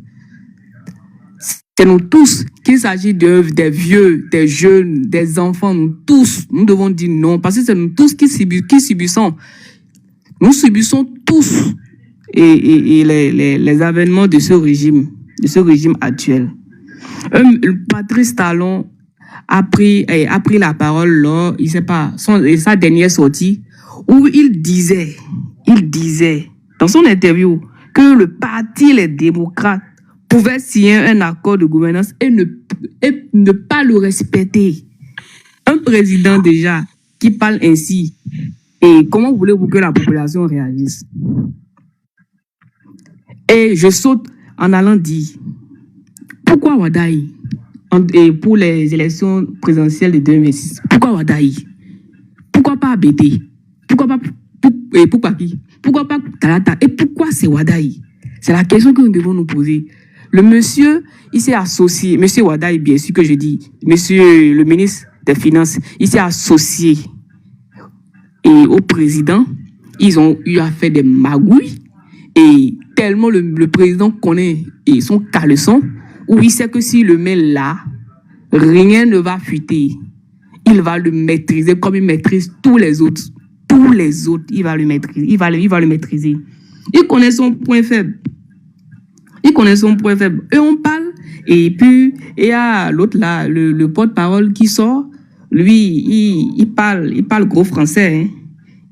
C'est nous tous, qu'il s'agit des vieux, des jeunes, des enfants, nous tous, nous devons dire non, parce que c'est nous tous qui subissons. Nous subissons tous et les avènements de ce régime actuel. Patrice Talon a pris la parole lors, sa dernière sortie, où il disait dans son interview que le parti Les Démocrates pouvait signer un accord de gouvernance et ne pas le respecter. Un président déjà qui parle ainsi, et comment voulez-vous que la population réagisse? Et je saute en allant dire, pourquoi Wadaï pour les élections présidentielles de 2026? Pourquoi Wadaï? Pourquoi pas ABT? Pourquoi qui? Pourquoi pas Talata? Et pourquoi c'est Wadaï? C'est la question que nous devons nous poser. Le monsieur, il s'est associé, monsieur Wadaï, bien sûr que je dis, monsieur le ministre des Finances, il s'est associé au président. Ils ont eu à faire des magouilles et tellement le président connaît son caleçon, où il sait que s'il le met là, rien ne va fuiter. Il va le maîtriser comme il maîtrise tous les autres. Tous les autres, il va le maîtriser. Il va le maîtriser. Il connaît son point faible. Et on parle, et puis il y a l'autre là, le porte-parole qui sort. Lui, il parle gros français. Hein.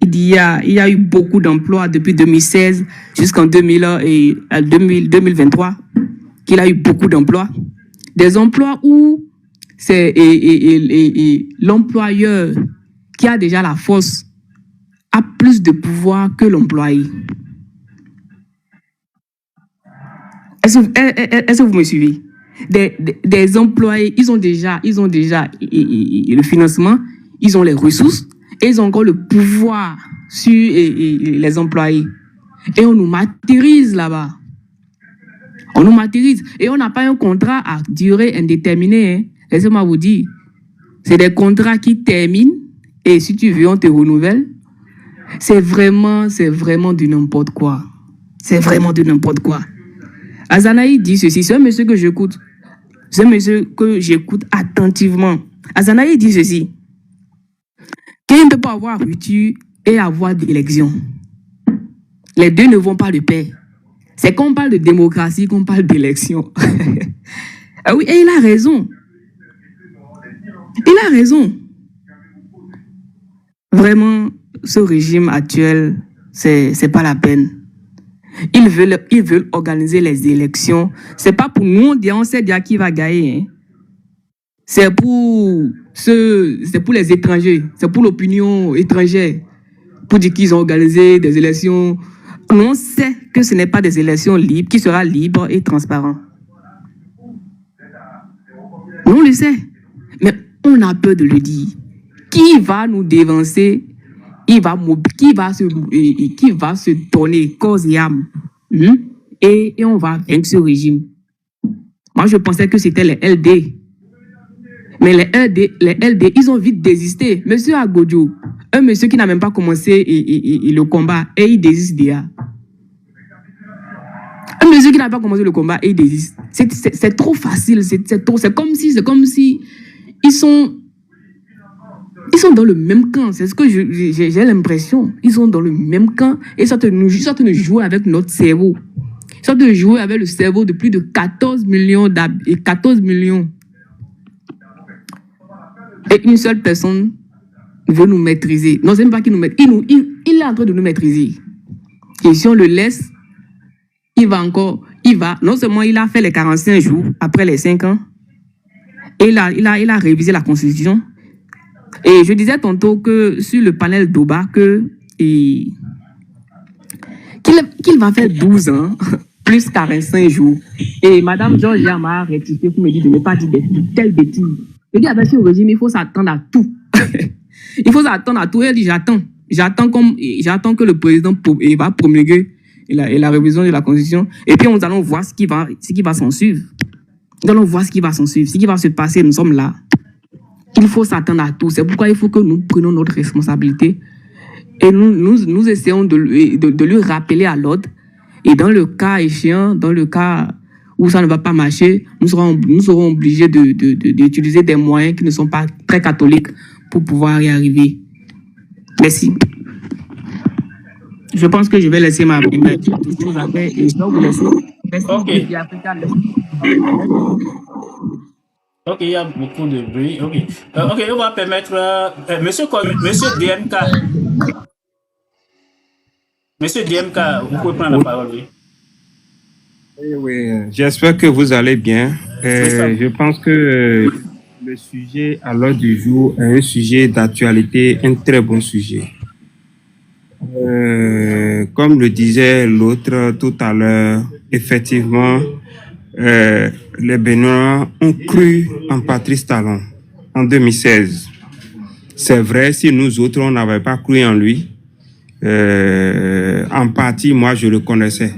Il dit il y a eu beaucoup d'emplois depuis 2016 jusqu'en 2023. Qu'il a eu beaucoup d'emplois. Des emplois où c'est l'employeur qui a déjà la force a plus de pouvoir que l'employé. Est-ce que vous me suivez? Des employés, ils ont déjà le financement, ils ont les ressources et ils ont encore le pouvoir sur les employés. Et on nous martyrise là-bas. On nous martyrise et on n'a pas un contrat à durée indéterminée. Hein. Laissez-moi vous dire, c'est des contrats qui terminent et si tu veux, on te renouvelle. C'est vraiment du n'importe quoi. C'est vraiment du n'importe quoi. Azanaï dit ceci, c'est un monsieur que j'écoute. C'est un monsieur que j'écoute attentivement. Azanaï dit ceci. Qu'il ne peut pas avoir rupture et avoir d'élection. Les deux ne vont pas de pair. C'est quand on parle de démocratie qu'on parle d'élection. Ah oui, et il a raison. Il a raison. Vraiment, ce régime actuel, c'est pas la peine. Ils veulent organiser les élections. C'est pas pour nous, on sait déjà qui va gagner. Hein. C'est pour les étrangers, c'est pour l'opinion étrangère, pour dire qu'ils ont organisé des élections. On sait que ce n'est pas des élections libres, qui sera libre et transparent. On le sait, mais on a peur de le dire. Qui va nous dévancer? Qui va se donner corps et âme, et on va vaincre ce régime. Moi, je pensais que c'était les LD. Mais les LD, ils ont vite désisté. Monsieur Agodjo, un monsieur qui n'a même pas commencé le combat, et il désiste déjà. Un monsieur qui n'a pas commencé le combat, et il désiste. C'est trop facile. C'est comme si ils sont dans le même camp. C'est ce que j'ai l'impression. Ils sont dans le même camp et ça te joue avec notre cerveau. Ça te joue avec le cerveau de plus de 14 millions et 14 millions. Et une seule personne veut nous maîtriser. Non, c'est même pas qu'il nous maîtrise. Il est en train de nous maîtriser. Et si on le laisse, non seulement il a fait les 45 jours après les 5 ans, et il a révisé la Constitution. Et je disais tantôt que sur le panel d'Oba qu'il va faire 12 ans plus 45 jours. Et Madame Georgia m'a rectifié pour me dire de ne pas dire de telles bêtises. Je dis avec ce régime, il faut s'attendre à tout. Il faut s'attendre à tout. Elle dit j'attends que le président va promulguer la révision de la Constitution. Et puis nous allons voir ce qui va s'en suivre. Nous allons voir ce qui va s'en suivre, ce qui va se passer. Nous sommes là. Il faut s'attendre à tout. C'est pourquoi il faut que nous prenions notre responsabilité et nous essayons de lui rappeler à l'ordre. Et dans le cas échéant, dans le cas où ça ne va pas marcher, nous serons obligés d'utiliser des moyens qui ne sont pas très catholiques pour pouvoir y arriver. Merci. Je pense que je vais laisser ma toute chose à faire et je vais vous laisser. Merci. Okay. Ok, il y a beaucoup de bruit. Ok, on va permettre Monsieur DMK. Monsieur DMK, vous pouvez prendre la parole. Oui, j'espère que vous allez bien. Je pense que le sujet à l'ordre du jour est un sujet d'actualité, un très bon sujet. Comme le disait l'autre tout à l'heure, effectivement, les Béninois ont cru en Patrice Talon en 2016. C'est vrai, si nous autres, on n'avait pas cru en lui, en partie, moi, je le connaissais.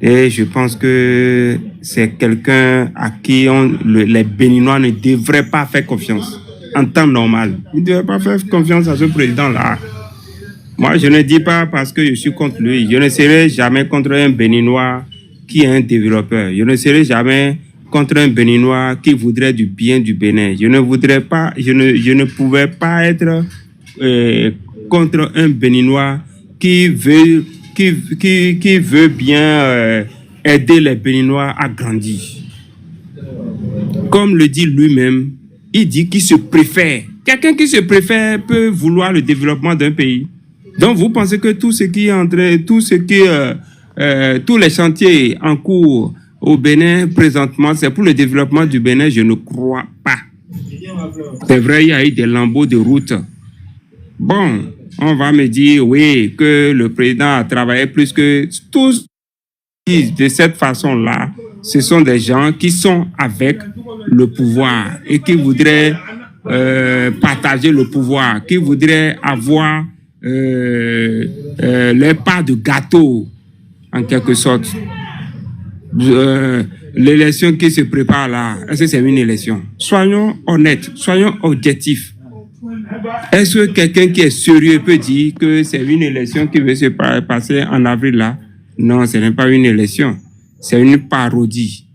Et je pense que c'est quelqu'un à qui les Béninois ne devraient pas faire confiance en temps normal. Ils ne devraient pas faire confiance à ce président-là. Moi, je ne dis pas parce que je suis contre lui. Je ne serai jamais contre un Béninois qui est un développeur. Je ne serai jamais contre un Béninois qui voudrait du bien du Bénin. Je ne pouvais pas être contre un Béninois qui veut bien aider les Béninois à grandir. Comme le dit lui-même, il dit qu'il se préfère. Quelqu'un qui se préfère peut vouloir le développement d'un pays. Donc vous pensez que tous les chantiers en cours au Bénin présentement, c'est pour le développement du Bénin? Je ne crois pas. C'est vrai, il y a eu des lambeaux de route. Bon, on va me dire, oui, que le président a travaillé plus que tous. De cette façon-là, ce sont des gens qui sont avec le pouvoir et qui voudraient partager le pouvoir, qui voudraient avoir les parts de gâteau, en quelque sorte. L'élection qui se prépare là, est-ce que c'est une élection? Soyons honnêtes, soyons objectifs. Est-ce que quelqu'un qui est sérieux peut dire que c'est une élection qui veut se passer en avril là? Non, ce n'est pas une élection. C'est une parodie.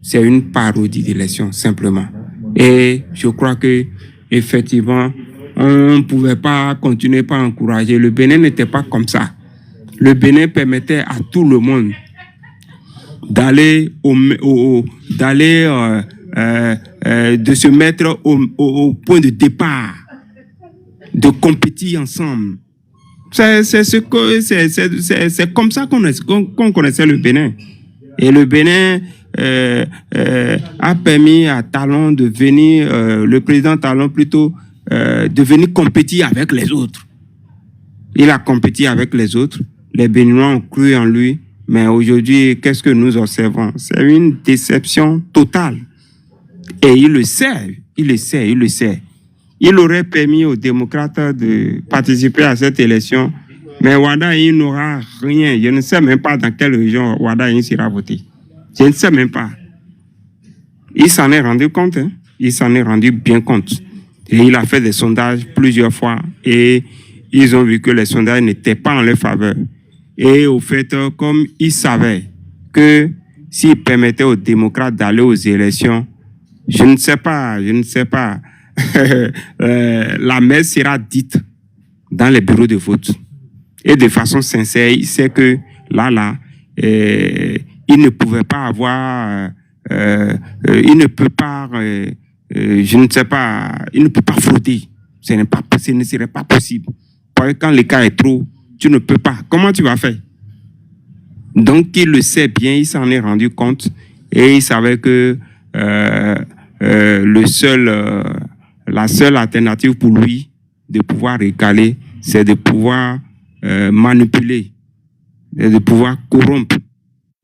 C'est une parodie d'élection, simplement. Et je crois que, effectivement, on ne pouvait pas continuer par encourager. Le Bénin n'était pas comme ça. Le Bénin permettait à tout le monde d'aller de se mettre au point de départ. de compétir ensemble. C'est comme ça qu'on connaissait le Bénin. Et le Bénin a permis à Talon de venir, le président Talon plutôt, de venir compétir avec les autres. Il a compéti avec les autres. Les Béninois ont cru en lui. Mais aujourd'hui, qu'est-ce que nous observons? C'est une déception totale. Et il le sait. Il aurait permis aux démocrates de participer à cette élection. Mais Wadaï n'aura rien. Je ne sais même pas dans quelle région Wadaï sera voté. Je ne sais même pas. Il s'en est rendu compte. Hein? Il s'en est rendu bien compte. Et il a fait des sondages plusieurs fois. Et ils ont vu que les sondages n'étaient pas en leur faveur. Et au fait, comme il savait que s'il permettait aux démocrates d'aller aux élections, je ne sais pas, la messe sera dite dans les bureaux de vote. Et de façon sincère, il sait que là, il ne pouvait pas avoir, il ne peut pas, je ne sais pas, il ne peut pas frauder. Ce ne serait pas possible. Parce que quand l'écart est trop, tu ne peux pas. Comment tu vas faire? Donc, il le sait bien, il s'en est rendu compte et il savait que la seule alternative pour lui de pouvoir récaler, c'est de pouvoir manipuler, de pouvoir corrompre.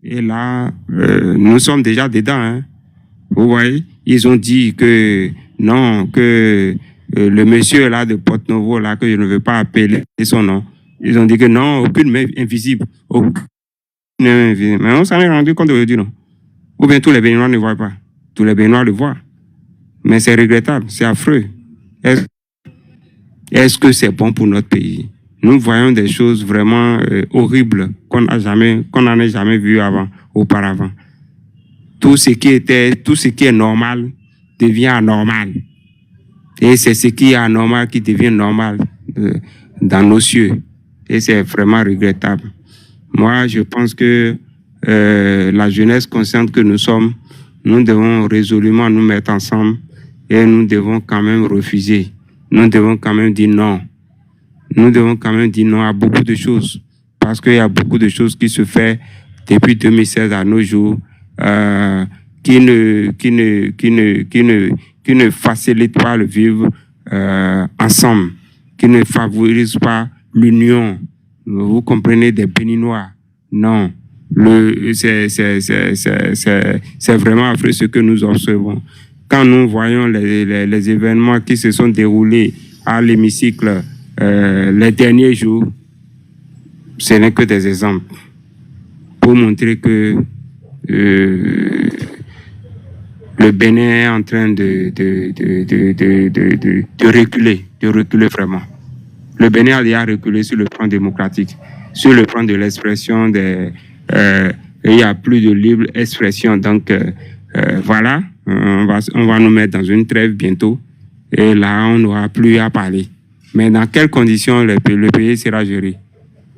Et là, nous sommes déjà dedans. Hein. Vous voyez, ils ont dit que non, que le monsieur là de Porte-Novo, là, que je ne veux pas appeler son nom, ils ont dit que non, aucune main invisible. Aucune main invisible. Mais on s'en est rendu compte aujourd'hui, non? Ou bien tous les Béninois ne voient pas. Tous les Béninois le voient. Mais c'est regrettable, c'est affreux. Est-ce que c'est bon pour notre pays? Nous voyons des choses vraiment horribles qu'on n'en a jamais vues auparavant. Tout ce qui est normal devient anormal. Et c'est ce qui est anormal qui devient normal dans nos cieux. Et c'est vraiment regrettable. Moi, je pense que la jeunesse consciente que nous sommes, nous devons résolument nous mettre ensemble et nous devons quand même refuser. Nous devons quand même dire non. Nous devons quand même dire non à beaucoup de choses. Parce qu'il y a beaucoup de choses qui se font depuis 2016 à nos jours qui ne facilitent pas le vivre ensemble, qui ne favorisent pas l'union. Vous comprenez, des Béninois. Non. C'est vraiment affreux ce que nous observons. Quand nous voyons les événements qui se sont déroulés à l'hémicycle les derniers jours, ce n'est que des exemples pour montrer que le Bénin est en train de reculer vraiment. Le Bénin a déjà reculé sur le plan démocratique, sur le plan de l'expression il n'y a plus de libre expression. Donc voilà, on va nous mettre dans une trêve bientôt et là on n'aura plus à parler. Mais dans quelles conditions le pays sera géré?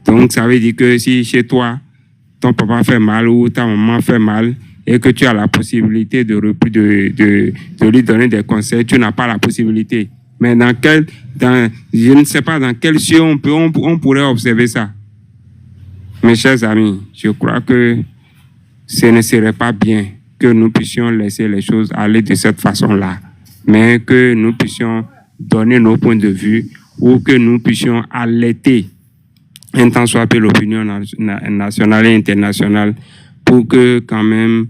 Donc ça veut dire que si chez toi ton papa fait mal ou ta maman fait mal et que tu as la possibilité de lui donner des conseils, tu n'as pas la possibilité. Mais je ne sais pas dans quel cieux on pourrait observer ça. Mes chers amis, je crois que ce ne serait pas bien que nous puissions laisser les choses aller de cette façon-là, mais que nous puissions donner nos points de vue ou que nous puissions alerter un tant soit peu l'opinion nationale et internationale pour que quand même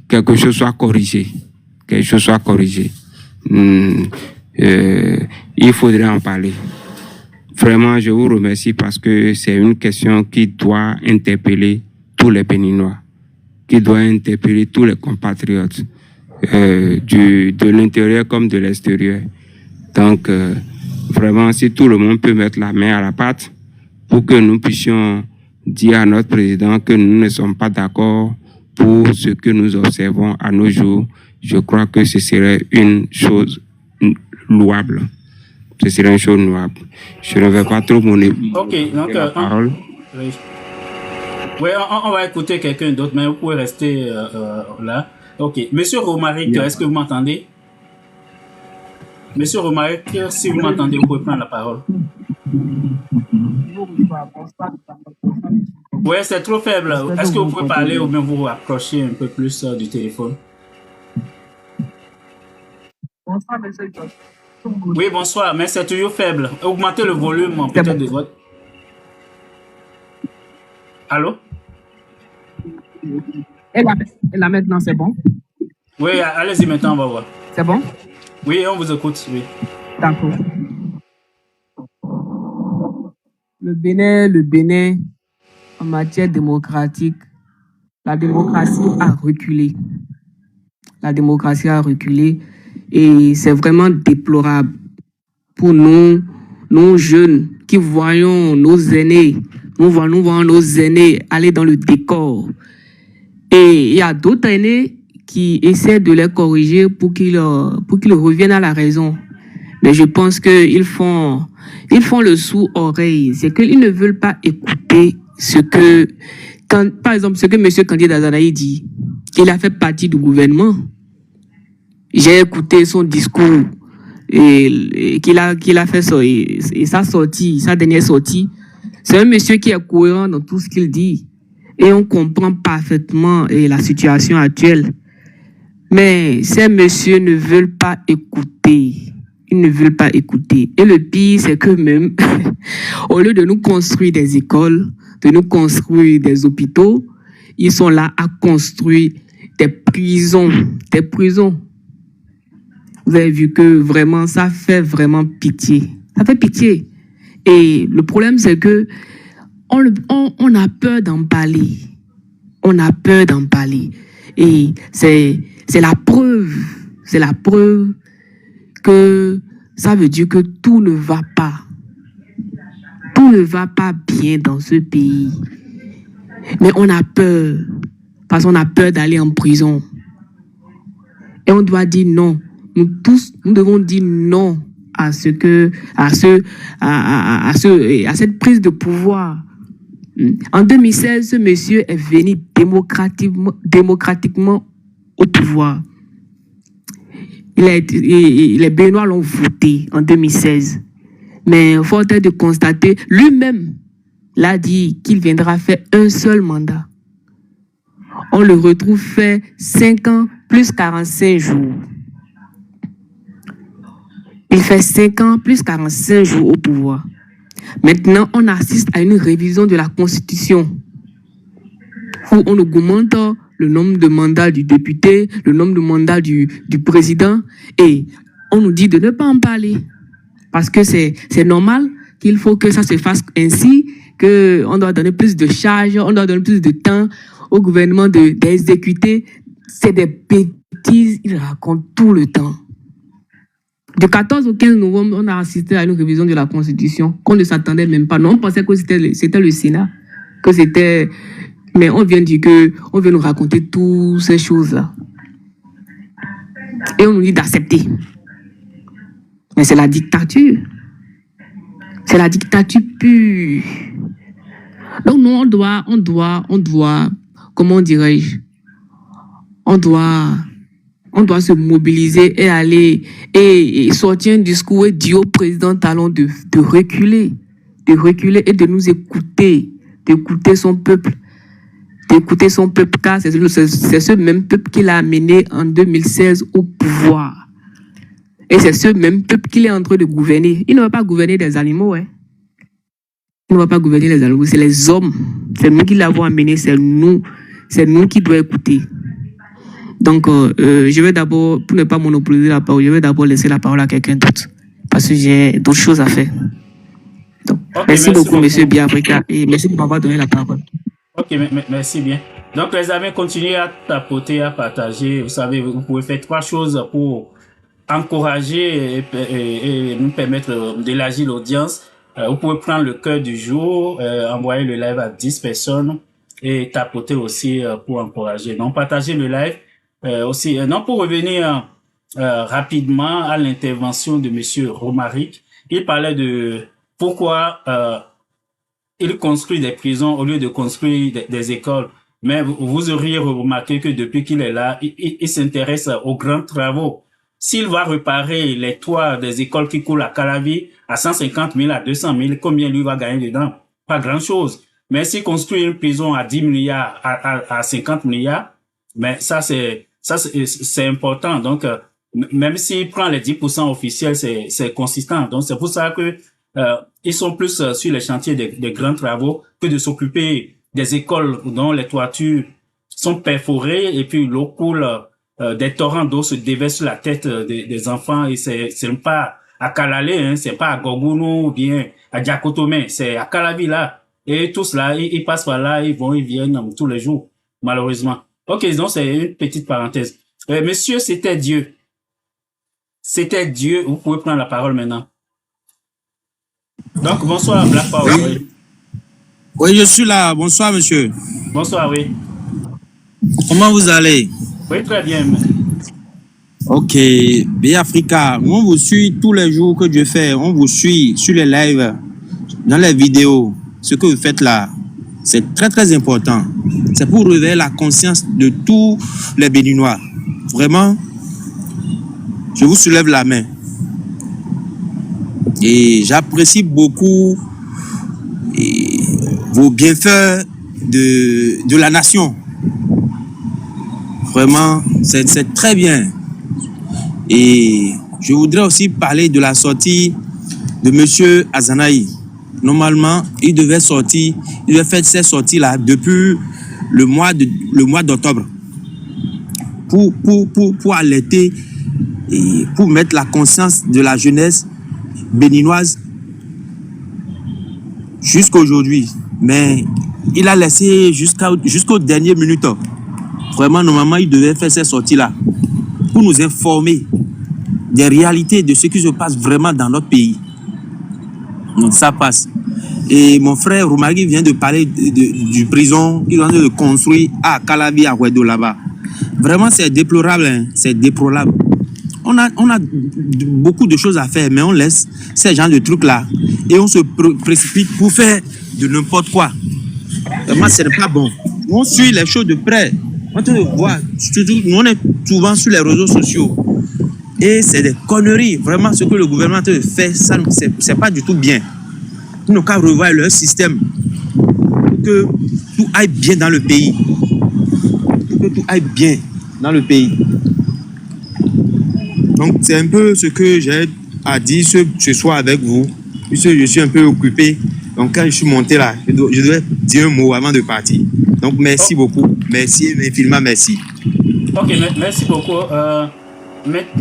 quelque chose soit corrigé. Quelque chose soit corrigé. Il faudrait en parler. Vraiment, je vous remercie parce que c'est une question qui doit interpeller tous les Béninois, qui doit interpeller tous les compatriotes, de l'intérieur comme de l'extérieur. Donc, vraiment, si tout le monde peut mettre la main à la pâte pour que nous puissions dire à notre président que nous ne sommes pas d'accord pour ce que nous observons à nos jours, je crois que ce serait une chose louable. Ce serait une chose louable. Je ne vais pas trop donc, la parole. Oui, on va écouter quelqu'un d'autre, mais vous pouvez rester là. Ok. Monsieur Romaric, est-ce que vous m'entendez? Monsieur Romaric, si vous m'entendez, vous pouvez prendre la parole. Oui, c'est trop faible. Est-ce que vous pouvez parler ou bien vous rapprocher un peu plus du téléphone? Bonsoir, monsieur John. Oui, bonsoir, mais c'est toujours faible. Augmentez le volume peut-être de votre... Allô? Et là maintenant, c'est bon? Oui, allez-y maintenant, on va voir. C'est bon? Oui, on vous écoute, oui. D'accord. Le Bénin, en matière démocratique, la démocratie a reculé. La démocratie a reculé et c'est vraiment déplorable pour nous jeunes qui voyons nos aînés, nous voyons nos aînés aller dans le décor. Et il y a d'autres aînés qui essaient de les corriger pour qu'ils reviennent à la raison. Mais je pense qu'ils font le sourd-oreille. C'est qu'ils ne veulent pas écouter par exemple, ce que M. Kandé Dazanaï dit. Il a fait partie du gouvernement. J'ai écouté son discours qu'il a fait et sa dernière sortie. C'est un monsieur qui est cohérent dans tout ce qu'il dit. Et on comprend parfaitement la situation actuelle. Mais ces messieurs ne veulent pas écouter. Ils ne veulent pas écouter. Et le pire, c'est que même, au lieu de nous construire des écoles, de nous construire des hôpitaux, ils sont là à construire des prisons. Des prisons. Vous avez vu que vraiment, ça fait vraiment pitié. Ça fait pitié. Et le problème, c'est que on a peur d'en parler. On a peur d'en parler. Et c'est la preuve. C'est la preuve que ça veut dire que tout ne va pas. Tout ne va pas bien dans ce pays. Mais on a peur. Parce qu'on a peur d'aller en prison. Et on doit dire non. Nous tous, nous devons dire non à cette prise de pouvoir. En 2016, ce monsieur est venu démocratiquement au pouvoir. Les Béninois l'ont voté en 2016. Mais faut être de constater, lui-même l'a dit qu'il viendra faire un seul mandat. On le retrouve fait 5 ans plus 45 jours. Il fait 5 ans plus 45 jours au pouvoir. Maintenant, on assiste à une révision de la Constitution où on augmente le nombre de mandats du député, le nombre de mandats du président et on nous dit de ne pas en parler. Parce que c'est normal qu'il faut que ça se fasse ainsi, qu'on doit donner plus de charges, on doit donner plus de temps au gouvernement d'exécuter. C'est des bêtises, ils racontent tout le temps. Du 14 au 15 novembre, on a assisté à une révision de la Constitution qu'on ne s'attendait même pas. Non, on pensait que c'était le Sénat, que c'était... Mais on vient dire on vient nous raconter toutes ces choses-là. Et on nous dit d'accepter. Mais c'est la dictature. C'est la dictature pure. Donc nous, on doit, comment dirais-je, on doit se mobiliser et aller et sortir un discours et dire au président Talon de reculer et de nous écouter, d'écouter son peuple, car c'est ce même peuple qui l'a amené en 2016 au pouvoir. Et c'est ce même peuple qu'il est en train de gouverner. Il ne va pas gouverner des animaux, hein. Il ne va pas gouverner les animaux, c'est les hommes. C'est nous qui l'avons amené, c'est nous qui devons écouter. Donc, je vais d'abord, pour ne pas monopoliser la parole, je vais d'abord laisser la parole à quelqu'un d'autre. Parce que j'ai d'autres choses à faire. Donc, okay, merci beaucoup, monsieur Biafrika, et merci de m'avoir donné la parole. Ok, merci bien. Donc, les amis, continuez à tapoter, à partager. Vous savez, vous pouvez faire 3 choses pour encourager et nous permettre d'élargir l'audience. Vous pouvez prendre le cœur du jour, envoyer le live à 10 personnes et tapoter aussi pour encourager. Donc, partagez le live. Aussi, non, pour revenir rapidement à l'intervention de monsieur Romaric, il parlait de pourquoi il construit des prisons au lieu de construire des écoles. Mais vous auriez remarqué que depuis qu'il est là, il s'intéresse aux grands travaux. s'il va réparer les toits des écoles qui coulent à Calavi à 150 000, à 200 000, combien lui va gagner dedans? Pas grand-chose. Mais s'il construit une prison à 10 milliards, à 50 milliards, mais ça c'est important. Donc, même s'il prend les 10% officiels, c'est consistant. Donc, c'est pour ça que ils sont plus sur les chantiers des grands travaux que de s'occuper des écoles dont les toitures sont perforées et puis l'eau coule, des torrents d'eau se déversent sur la tête des enfants et c'est pas à Kalalé, hein, c'est pas à Gogounou ou bien à Diakotomé, c'est à Calavi là. Et tous là, ils passent par là, ils viennent tous les jours, malheureusement. Ok, donc c'est une petite parenthèse. Monsieur, c'était Dieu. C'était Dieu. Vous pouvez prendre la parole maintenant. Donc, bonsoir, Black Power. Oui. Oui, je suis là. Bonsoir, monsieur. Bonsoir, oui. Comment vous allez? Oui, très bien. Ok. Biafrica, on vous suit tous les jours que Dieu fait. On vous suit sur les lives, dans les vidéos. Ce que vous faites là, c'est très, très important. C'est pour réveiller la conscience de tous les Béninois. Vraiment, je vous soulève la main. Et j'apprécie beaucoup vos bienfaits de la nation. Vraiment, c'est très bien. Et je voudrais aussi parler de la sortie de M. Azanaï. Normalement, il devait faire cette sortie-là depuis le mois d'octobre pour alerter et pour mettre la conscience de la jeunesse béninoise jusqu'à aujourd'hui. Mais il a laissé jusqu'aux dernières minutes. Vraiment, normalement, il devait faire cette sortie-là pour nous informer des réalités de ce qui se passe vraiment dans notre pays. Donc, ça passe. Et mon frère Roumagui vient de parler du prison qu'ils ont de construire à Calavi, à Ouedo, là-bas. Vraiment, c'est déplorable. Hein? C'est déplorable. On a beaucoup de choses à faire, mais on laisse ces genres de trucs-là et on se précipite pour faire de n'importe quoi. Vraiment, ce n'est pas bon. On suit les choses de près. On te voit. Nous, on est souvent sur les réseaux sociaux. Et c'est des conneries. Vraiment, ce que le gouvernement fait, ça, c'est pas du tout bien. Ils n'ont qu'à revoir leur système pour que tout aille bien dans le pays. Pour que tout aille bien dans le pays. Donc, c'est un peu ce que j'ai à dire ce soir avec vous. Puisque je suis un peu occupé. Donc, quand je suis monté là, je devais dire un mot avant de partir. Donc, merci beaucoup. Merci, infiniment merci. Ok, merci beaucoup.